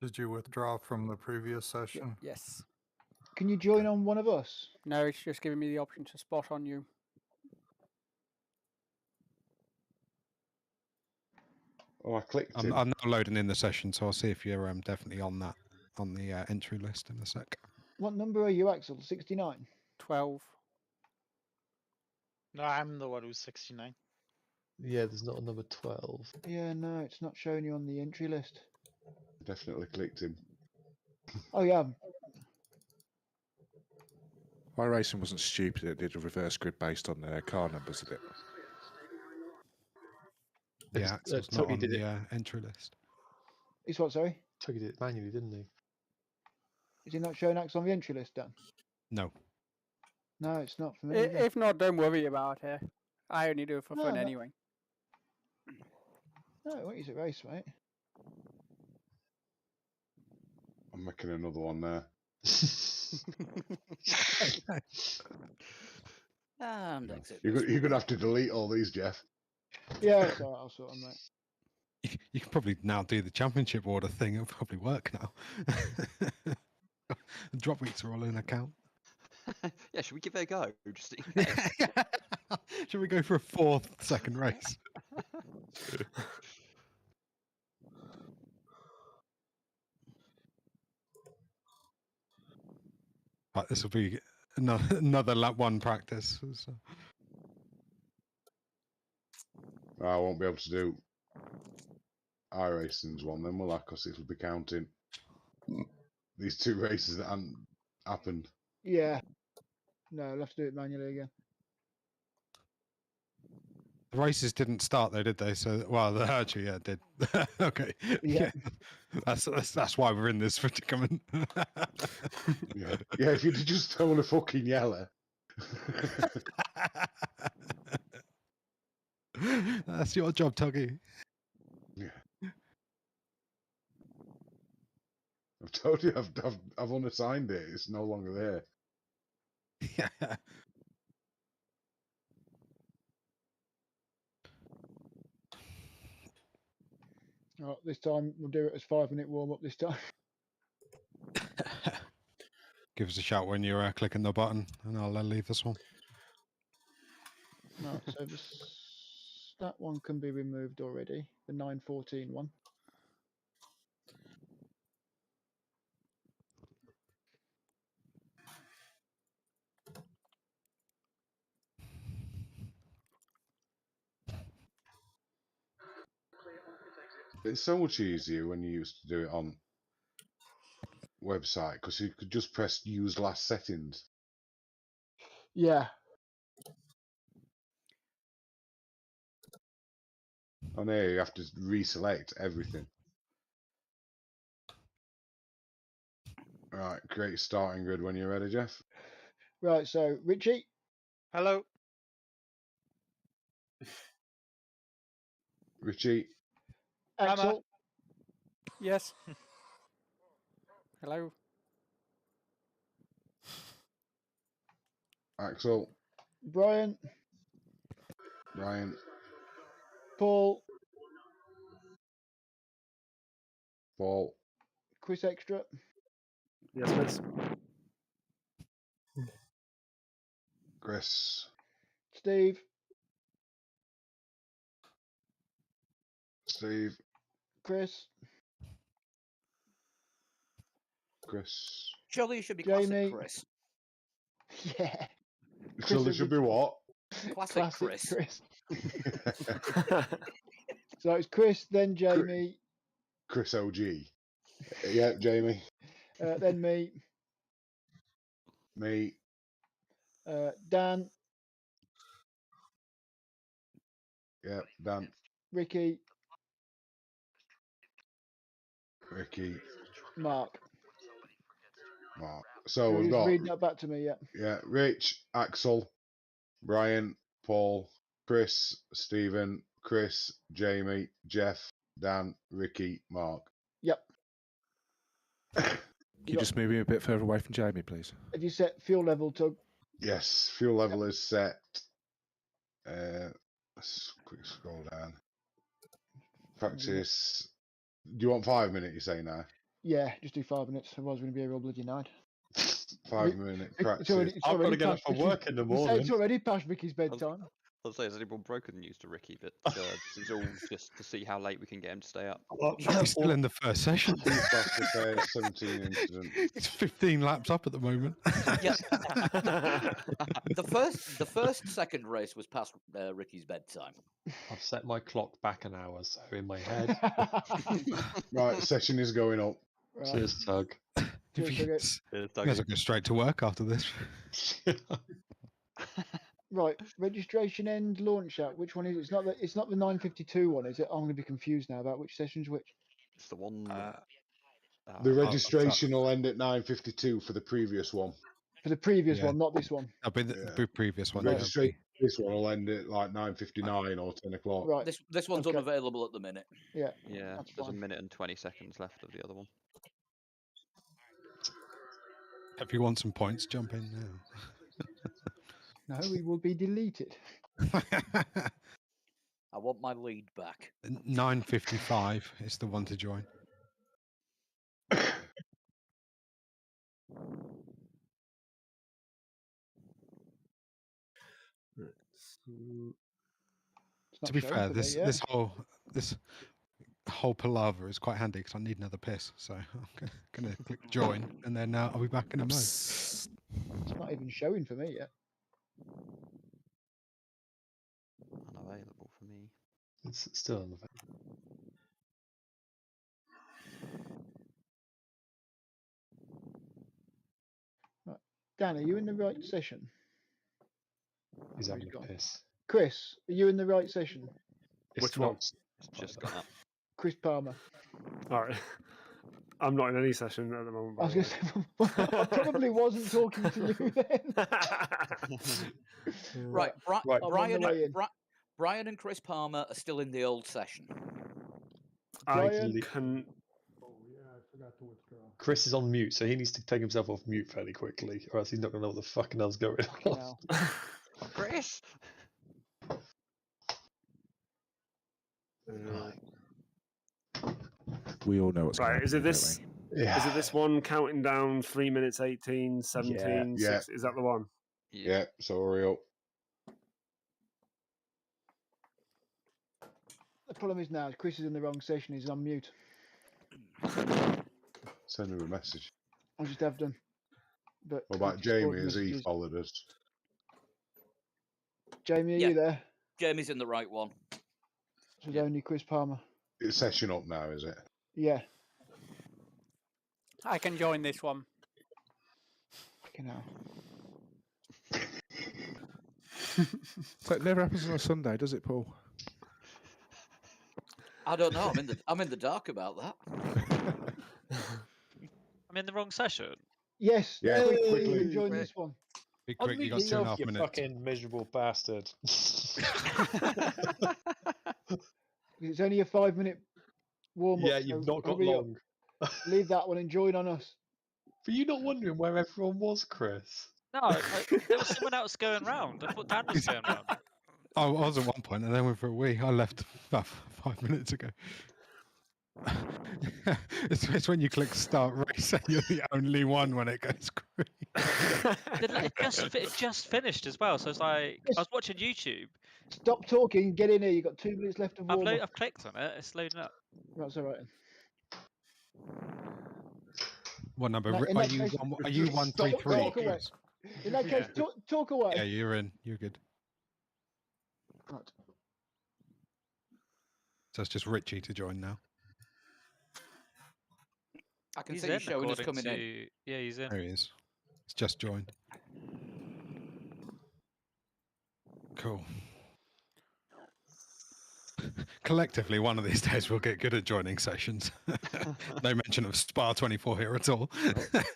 Did you withdraw from the previous session? Yes. Can you join on one of us? No, it's just giving me the option to spot on you. Oh, I clicked I'm now loading in the session, so I'll see if you're definitely on that on the entry list in a sec. What number are you, Axel? 69? 12. No, I'm the one who's 69. Yeah, there's not a number 12. Yeah, no, it's not showing you on the entry list. Definitely clicked him. Oh, yeah. iRacing wasn't stupid. It did a reverse grid based on their car numbers, did it? Yeah, Axel's not on the entry list. It's what, sorry? Tuggy did it manually, didn't he? Is it not showing Axel on the entry list, Dan? No. No, it's not for me. either. If not, don't worry about it. I only do it for No, fun no. anyway. No, I won't use a race, mate. I'm making another one there. And exit. You're going to have to delete all these, Jeff. Yeah, so I'll sort them, mate. You can probably now do the championship order thing. It'll probably work now. The drop weeks are all in account. Yeah, should we give it a go? Just in case. Should we go for a 4th second race? Right, this will be another lap 1 practice. So. I won't be able to do iRacing's one then, will I? Because it'll be counting these 2 races that haven't happened. Yeah. No, I'll have to do it manually again. The races didn't start though, did they? So, well, actually, yeah, it did. Okay. Yeah. That's why we're in this predicament. Yeah, if you'd just thrown a fucking yellow. That's your job, Tuggy. Yeah. I've told you, I've unassigned it. It's no longer there. Yeah. Right, this time we'll do it as 5-minute warm up this time. Give us a shout when you're clicking the button, and I'll leave this one. Right, so that one can be removed already. The 9:14 one. It's so much easier when you used to do it on website because you could just press use last settings. Yeah. On here you have to reselect everything. Right, create starting grid when you're ready, Jeff. Right, so Richie. Hello. Richie. Axel. Yes. Hello. Axel. Brian. Ryan. Paul. Paul. Chris Extra. Yes, please. Chris. Steve. Steve. Chris. Chris. Surely you should be Jamie. classic Chris. Yeah. So there should be what? Classic Chris. So it's Chris, then Jamie. Chris OG. Yeah, Jamie. Then me. Me. Dan. Yeah, Dan. Ricky. Ricky. Mark. Mark. So we've He's got. reading that back to me, yeah. Yeah, Rich, Axel, Brian, Paul, Chris, Stephen, Chris, Jamie, Jeff, Dan, Ricky, Mark. Yep. Can you just move me a bit further away from Jamie, please? Have you set fuel level, Tug? Yes, fuel level is set. Let's quick scroll down. Practice. Do you want 5 minutes, you say now? Yeah, just do 5 minutes, otherwise we're going to be here all bloody night. 5 minute practice. I've got to get up for work in the morning. It's already past Vicky's bedtime. I'll say, has anyone broken the news to Ricky? But this is all just to see how late we can get him to stay up. He's still in the first session. 17 incident. He's 15 laps up at the moment. Yeah. The first second race was past Ricky's bedtime. I've set my clock back an hour, so in my head. Right, session is going up. Right. Cheers, Tug. Cheers, You guys will go straight to work after this. Right, registration end launch out. Which one is it? It's not the 9:52 one, is it? I'm going to be confused now about which session's which. It's the one. The registration will end at 9:52 for the previous one. For the previous one, not this one. That'll be the previous one. This one will end at like 9:59 or 10 o'clock. Right. This one's unavailable at the minute. Yeah. Yeah, That's there's a fine. minute and 20 seconds left of the other one. If you want some points, jump in now. No, we will be deleted. I want my lead back. 9:55 is the one to join. To be fair, this whole palaver is quite handy because I need another piss. So I'm gonna click join, and then I'll be back in a moment. It's not even showing for me yet. Unavailable for me. It's still unavailable. Right. Dan, are you in the right session? He's having a piss. Chris, are you in the right session? Which one? It's just gone up. Chris Palmer. All right. I'm not in any session at the moment. I was going to say, I probably wasn't talking to you then. Right, Right. Brian and Chris Palmer are still in the old session. Brian can. Oh yeah, I forgot to withdraw. Chris is on mute, so he needs to take himself off mute fairly quickly, or else he's not going to know what the fucking hell's going on. Chris! We all know what's right. happening. Is it this? Yeah. Is it this one counting down 3 minutes 18, 17, Yeah. 6? Is that the one? Yeah, so hurry up. The problem is now, Chris is in the wrong session. He's on mute. Send him a message. I just have done. But What about Jamie? Has he followed us? Jamie, are you there? Jamie's in the right one. So it's only Chris Palmer. It's session up now, is it? Yeah. I can join this one. Fucking hell. That never happens on a Sunday, does it, Paul? I don't know. I'm in the dark about that. I'm in the wrong session. Yes. Yeah. Quickly join this one. Be quick, you got 2.5 you minutes. fucking miserable bastard. It's only a 5-minute warm up. Yeah, you've not got long. Leave that one and join on us. But you're not wondering where everyone was, Chris? No, there was someone else going round. I thought Dan was going round. I was at one point, and then went for a wee. I left about 5 minutes ago. It's when you click start race and you're the only one when it goes green. It just finished as well, so it's like I was watching YouTube. Stop talking. Get in here. You've got 2 minutes left of warm up. I've clicked on it. It's loading up. That's all right. What number? In Are that you case, 133? Talk away. In that case, talk away. Yeah, you're in. You're good. Right. So it's just Richie to join now. I can He's see you in showing us according coming in. to. Yeah, he's in. There he is. It's just joined. Cool. Collectively, one of these days we'll get good at joining sessions. No mention of Spa 24 here at all.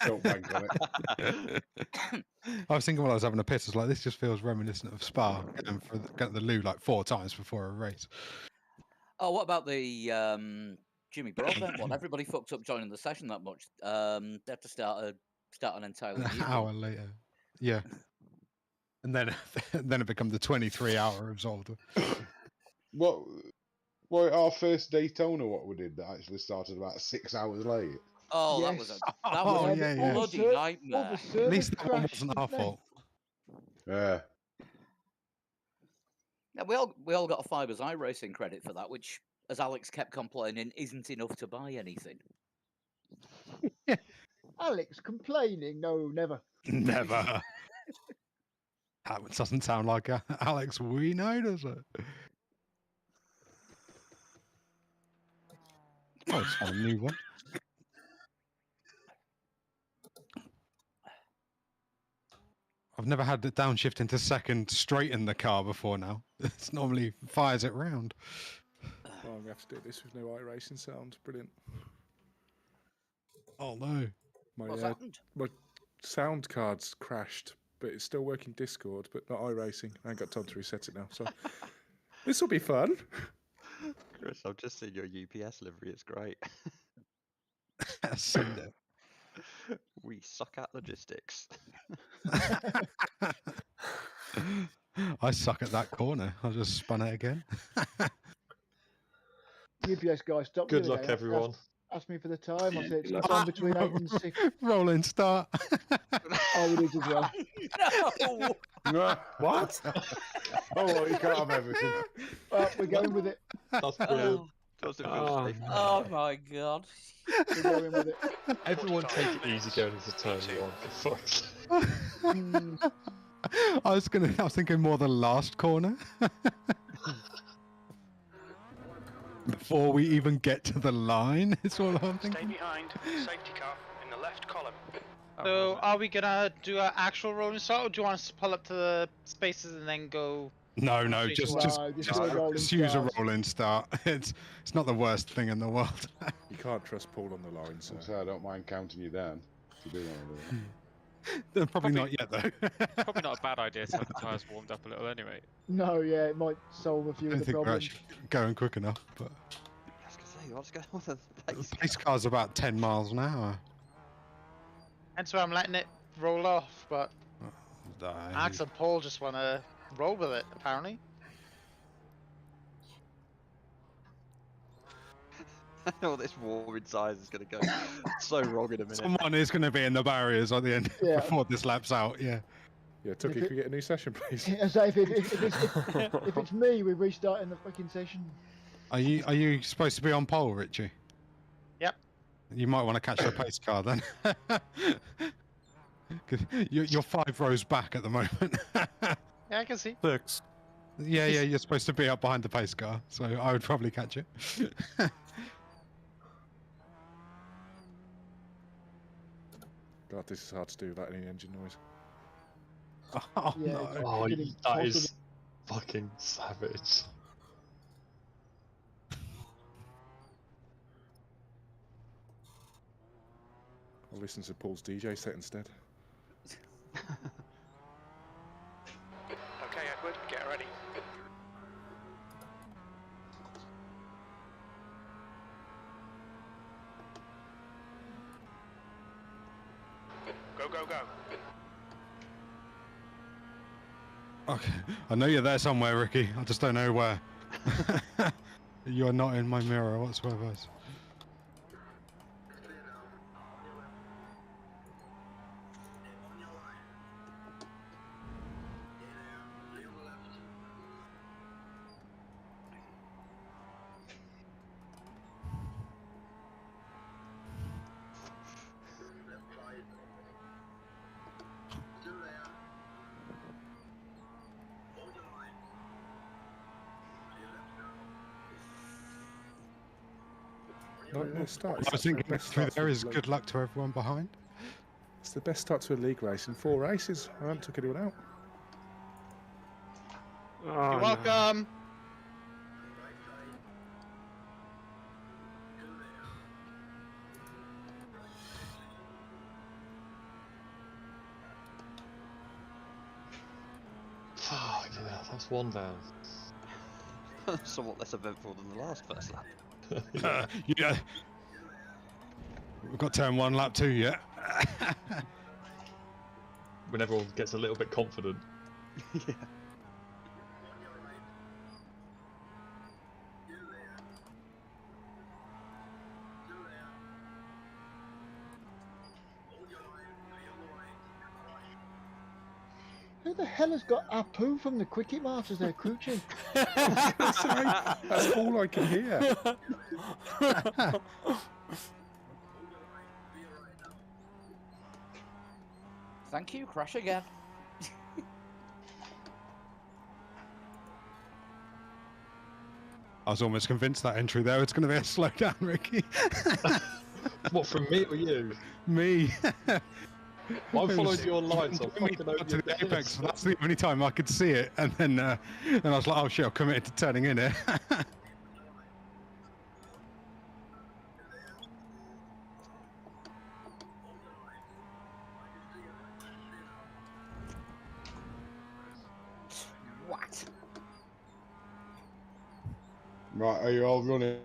Don't bank on it. I was thinking while I was having a piss, I was like, this just feels reminiscent of Spa, getting the loo like 4 times before a race. Oh, what about the Jimmy Broadbent one? Everybody fucked up joining the session that much. They have to start an entirely An new hour one. later. Yeah. And then it becomes the 23-hour absolver. Well, our first Daytona, what we did, that actually started about 6 hours late. Oh, Yes. that was a yeah. bloody nightmare. At least that one wasn't our fault. Yeah. Yeah, we all got a Fibers iRacing credit for that, which, as Alex kept complaining, isn't enough to buy anything. Alex complaining? No, never. Never. That doesn't sound like Alex we know, does it? Oh, it's not a new one. I've never had the downshift into second straight in the car before now. It's normally fires it round. Well, we have to do this with no iRacing sound. Brilliant. Oh no. What's happened? My sound cards crashed but it's still working Discord, but not iRacing. I ain't got time to reset it now, so this will be fun. Chris, I've just seen your UPS livery. It's great. Send it. We suck at logistics. I suck at that corner. I just spun it again. UPS guy, stop. Good the other luck, day, everyone. Ask me for the time. I said it's time between 8 and 6. Rolling start. Oh, it is as well. No. What? Oh, you can't have everything. Well, we're going with it. That's brilliant. Oh my god. We're going with it. Everyone take it easy going into turn one. For fuck's sake. I was thinking more the last corner. Before we even get to the line, it's all I'm Stay thinking. behind. Safety car in the left column. So, are we gonna do an actual rolling start, or do you want us to pull up to the spaces and then go? No, straight just use a rolling start. It's not the worst thing in the world. You can't trust Paul on the line, so I don't mind counting you down if you do want to do it. Probably not yet, though. Probably not a bad idea to have the tyres warmed up a little anyway. No, yeah, it might solve a few I of don't the think we're problems. actually going quick enough. But I was gonna say, what's going on with the pace car's about 10 miles an hour. Hence why I'm letting it roll off, but Die. Max and Paul just want to roll with it, apparently. All this war inside is going to go so wrong in a minute. Someone is going to be in the barriers at the end before this lap's out. Yeah. Yeah, Tucky, can we get a new session, please? So if it's me, we're restarting the fucking session. Are you supposed to be on pole, Richie? Yep. You might want to catch the pace car then. 'Cause you're 5 rows back at the moment. Yeah, I can see. 6. Yeah, you're supposed to be up behind the pace car, so I would probably catch it. God, this is hard to do without any engine noise. Oh, Yeah, no. Oh, It's that impossible. is fucking savage. I'll listen to Paul's DJ set instead. Okay, Edward, get ready. Go, go, go. Okay, I know you're there somewhere, Ricky. I just don't know where. You're not in my mirror whatsoever. No, start. I was thinking through there is good luck to everyone behind. It's the best start to a league race in 4 races. I haven't took anyone out. Oh, You're no. welcome. Fuck yeah, that's one down. Somewhat less eventful than the last first lap. Yeah. We've got turn 1, lap 2 yet. When everyone gets a little bit confident. Yeah. Who the hell has got Apu from the Cricket Masters there, Cruchy? That's all I can hear. Thank you, crash again. I was almost convinced that entry there was going to be a slowdown, Ricky. What, from me or you? Me. Well, I followed you online, so I When we fucking know got to you the did. apex, that's the only time I could see it, and then I was like, "Oh shit, I've committed to turning in here." Right, are you all running?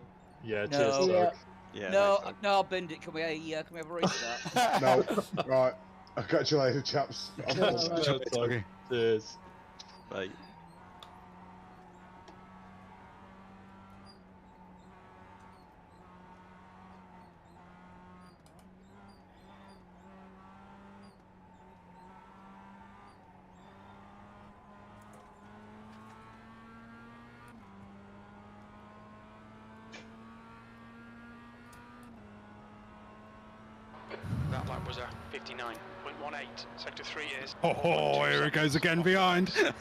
Yeah, No. cheers, Tug. Yeah. Yeah. No, thanks, no, I'll bend it. Can we have a restart? No. Right. I'll catch you later, chaps. I'll Yeah, pull right. back. Cheers, Tug. Cheers. Bye. That lap was a 59.18. Sector 3 is. Oh, here it goes again behind. I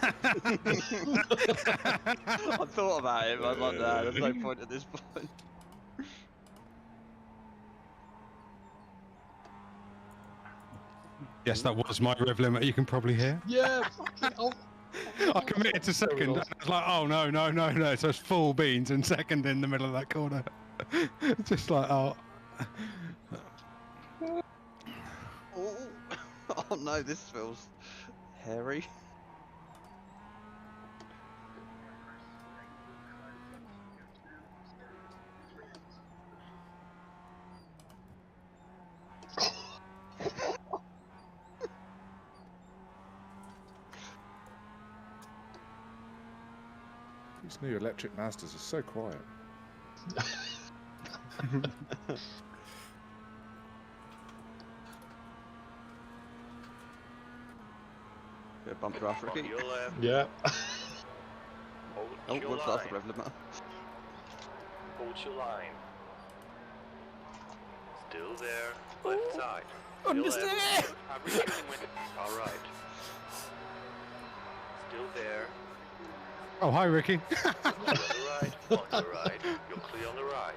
thought about it, but I was like, nah, there's no point at this point. Yes, that was my rev limit. You can probably hear. Yeah, fucking I committed to second, and I was like, oh no, no, no, no. So it's full beans and second in the middle of that corner. Just like, oh. Oh, oh no, this feels hairy. These new electric Mazdas are so quiet. Bit of bump draft, Ricky. Yeah. Oh, what's that for rev limit? Hold your line. Still there. Left side. Understand? I'm refueling with it. All right. Still there. Oh, hi, Ricky. Clear on the right. On the right. You're clear on the right.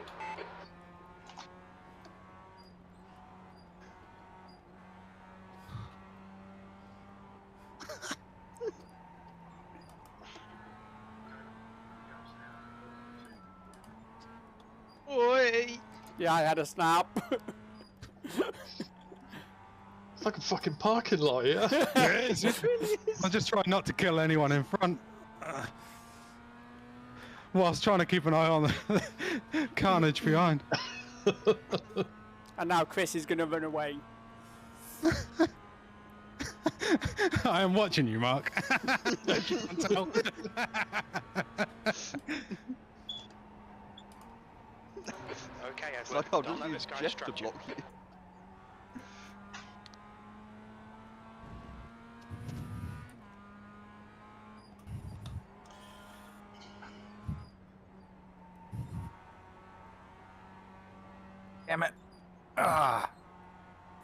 Oi! Yeah, I had a snap. It's like a fucking parking lot, yeah? It is. I'm just trying not to kill anyone in front. Whilst trying to keep an eye on the carnage behind. And now Chris is going to run away. I am watching you, Mark. Don't you want to tell? Okay, It's Edward. like I'll Don't just let use this guy Jeff to distract you. block you. Damn it. Ah.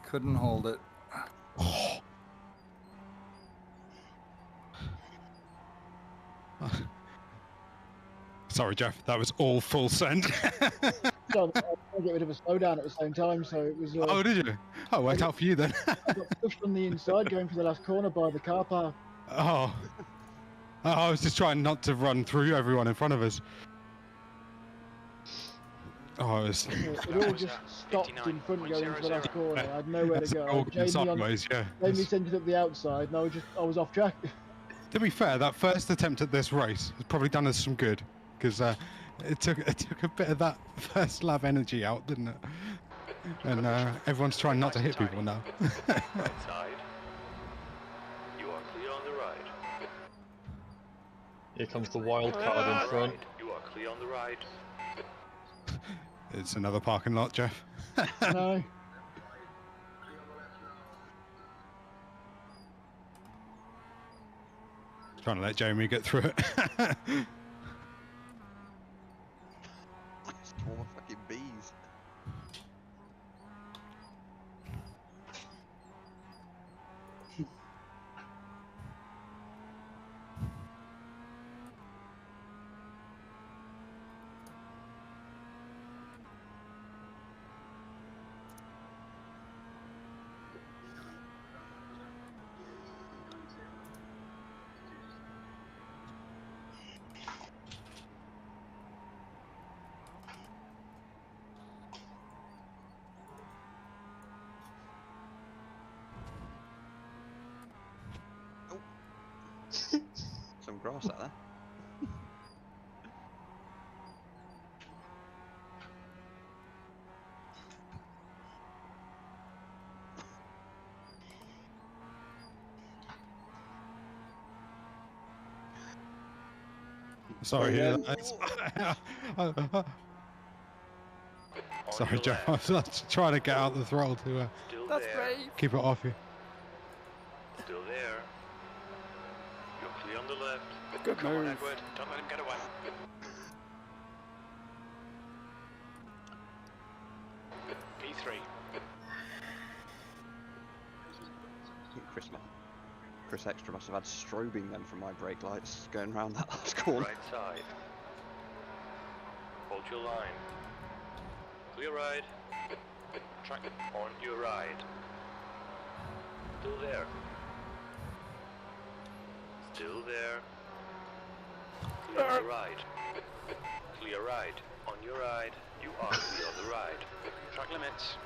Couldn't hold it. Sorry, Jeff. That was all full send. So I get rid of a slowdown at the same time, so it was. Oh, did you? Oh, worked out for you then. I got pushed on the inside going for the last corner by the car park. Oh. I was just trying not to run through everyone in front of us. Oh, it was... It all just stopped in front going into the last corner. I had nowhere to go. All going sideways, yeah. Jamie sent it up the outside, and I was off track. To be fair, that first attempt at this race has probably done us some good, because it took a bit of that first lap energy out, didn't it? And everyone's trying not to hit people now. Right side. You are clear on the right. Here comes the wild card in front. Right. You are clear on the right. It's another parking lot, Jeff. No. Trying to let Jamie get through it. More fucking bees. Some grass out there. Sorry. Yeah. Sorry, Joe. I was trying to get out the throttle to That's brave. keep it off you. Still there. You're clear on the left. Good Come on, move. Edward. Don't let him get away. P3. Chris Extra must have had strobing then from my brake lights going around that last corner. Right side. Hold your line. Clear ride. Track on your ride. Still there. Still there. Clear on the ride. Clear ride. On your ride. You are clear on the ride. Track limits.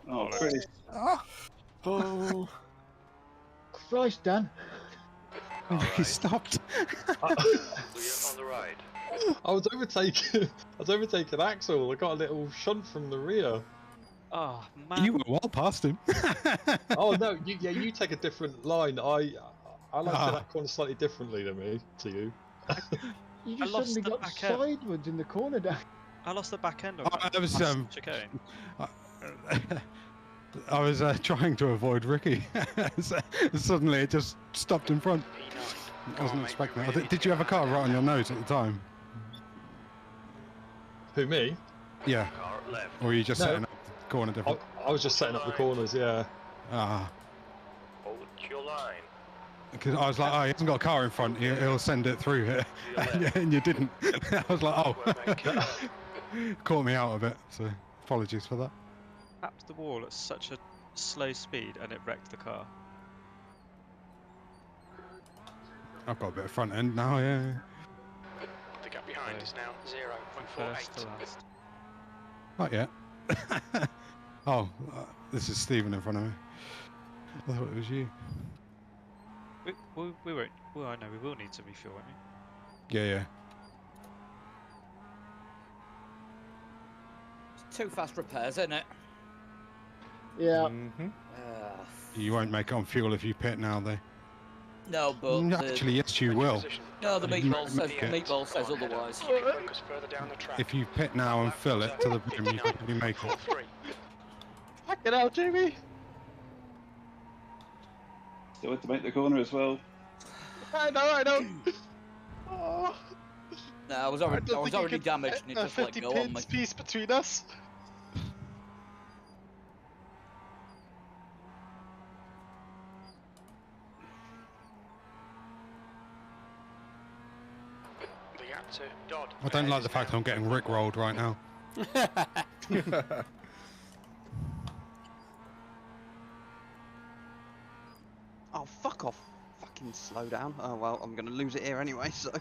Oh, Chris. Oh. Christ, Dan. He stopped. Clear on the ride. I was overtaking Axel. I got a little shunt from the rear. Oh man. You were well past him. Oh no, you take a different line. I like to that corner slightly differently to you. You just lost suddenly the got back end. sideways in the corner, Dan. I lost the back end of I was chicane. I was trying to avoid Ricky. Suddenly it just stopped in front. I wasn't expecting that. Did you have a car right on your nose at the time? Who, me? Yeah. Car left. Or were you just No. setting up the corner different? I was just setting up the corners, yeah. Ah. Hold your line. Because I was like, oh, he hasn't got a car in front, he'll send it through here. And you didn't. I was like, oh. Caught me out of it, so apologies for that. Tapped the wall at such a slow speed and it wrecked the car. I've got a bit of front end now, yeah. The gap behind is now First to 0.48. last. Not yet. Oh, this is Stephen in front of me. I thought it was you. We won't. Well, I know we will need to refuel, won't we? Yeah. It's too fast repairs, isn't it? Yeah. You won't make it on fuel if you pit now, though. No, but Actually, yes, you will. No, the You meatball might says make it. otherwise. Focus further down the track. If you pit now and fill it to the brim, you can probably make it. Fuck it out, Jamie. Still had to make the corner as well. I know. Oh. No, I was already damaged and it just let 50 go on me. pins piece between us. The gap to Dodd. I don't like the fact I'm getting rickrolled right now. Oh, fuck off. Fucking slow down. Oh, well, I'm going to lose it here anyway, so...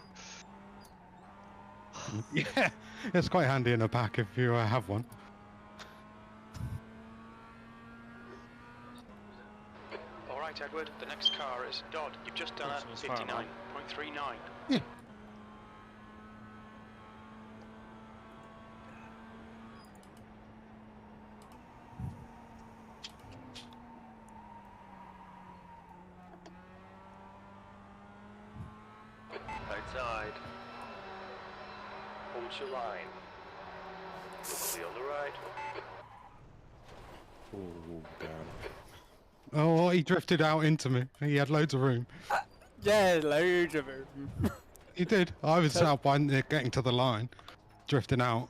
Yeah, it's quite handy in a pack if you have one. All right, Edward. The next car is Dodd. You've just done a 59.39. Yeah. Outside. Hold your line. Clear on the right. Oh, damn. Oh, he drifted out into me. He had loads of room. Yeah, loads of room. He did. I was out by getting to the line, drifting out.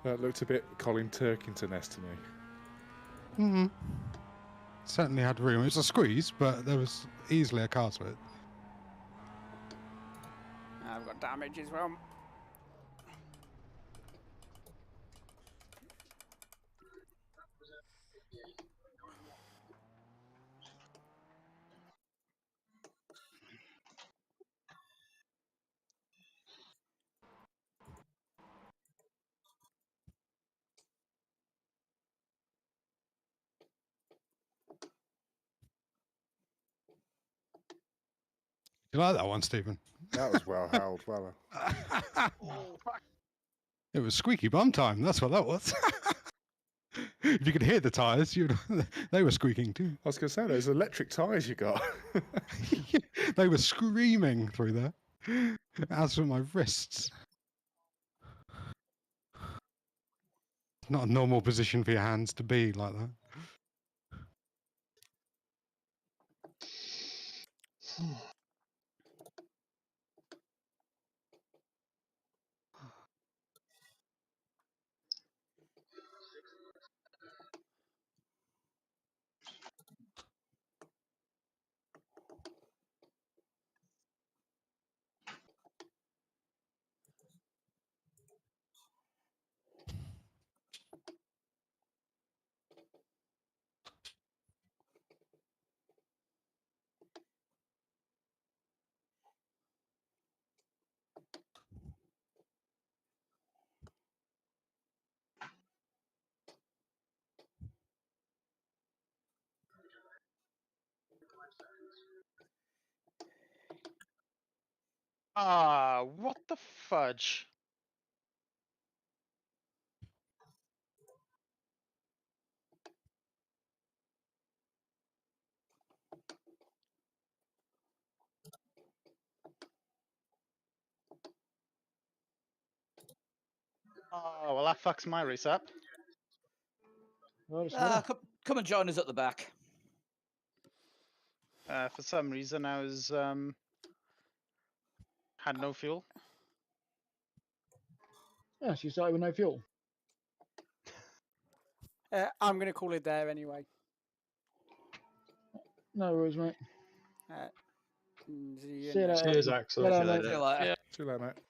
That looked a bit Colin Turkington-esque to me. Certainly had room. It was a squeeze, but there was easily a car's width. I've got damage as well. You like that one, Stephen? That was well held, well. It was squeaky bum time. That's what that was. If you could hear the tyres, they were squeaking too. I was going to say, those electric tyres you got. They were screaming through there. As for my wrists, not a normal position for your hands to be like that. Ah, what the fudge? Oh, well, that fucks my race up. Come and join us at the back. For some reason, I was had no fuel. Yeah, so you started with no fuel. I'm going to call it there anyway. No worries, mate. See you See you later. Cheers, Axel. Get See on, you mate. later. See you later. See you later, mate.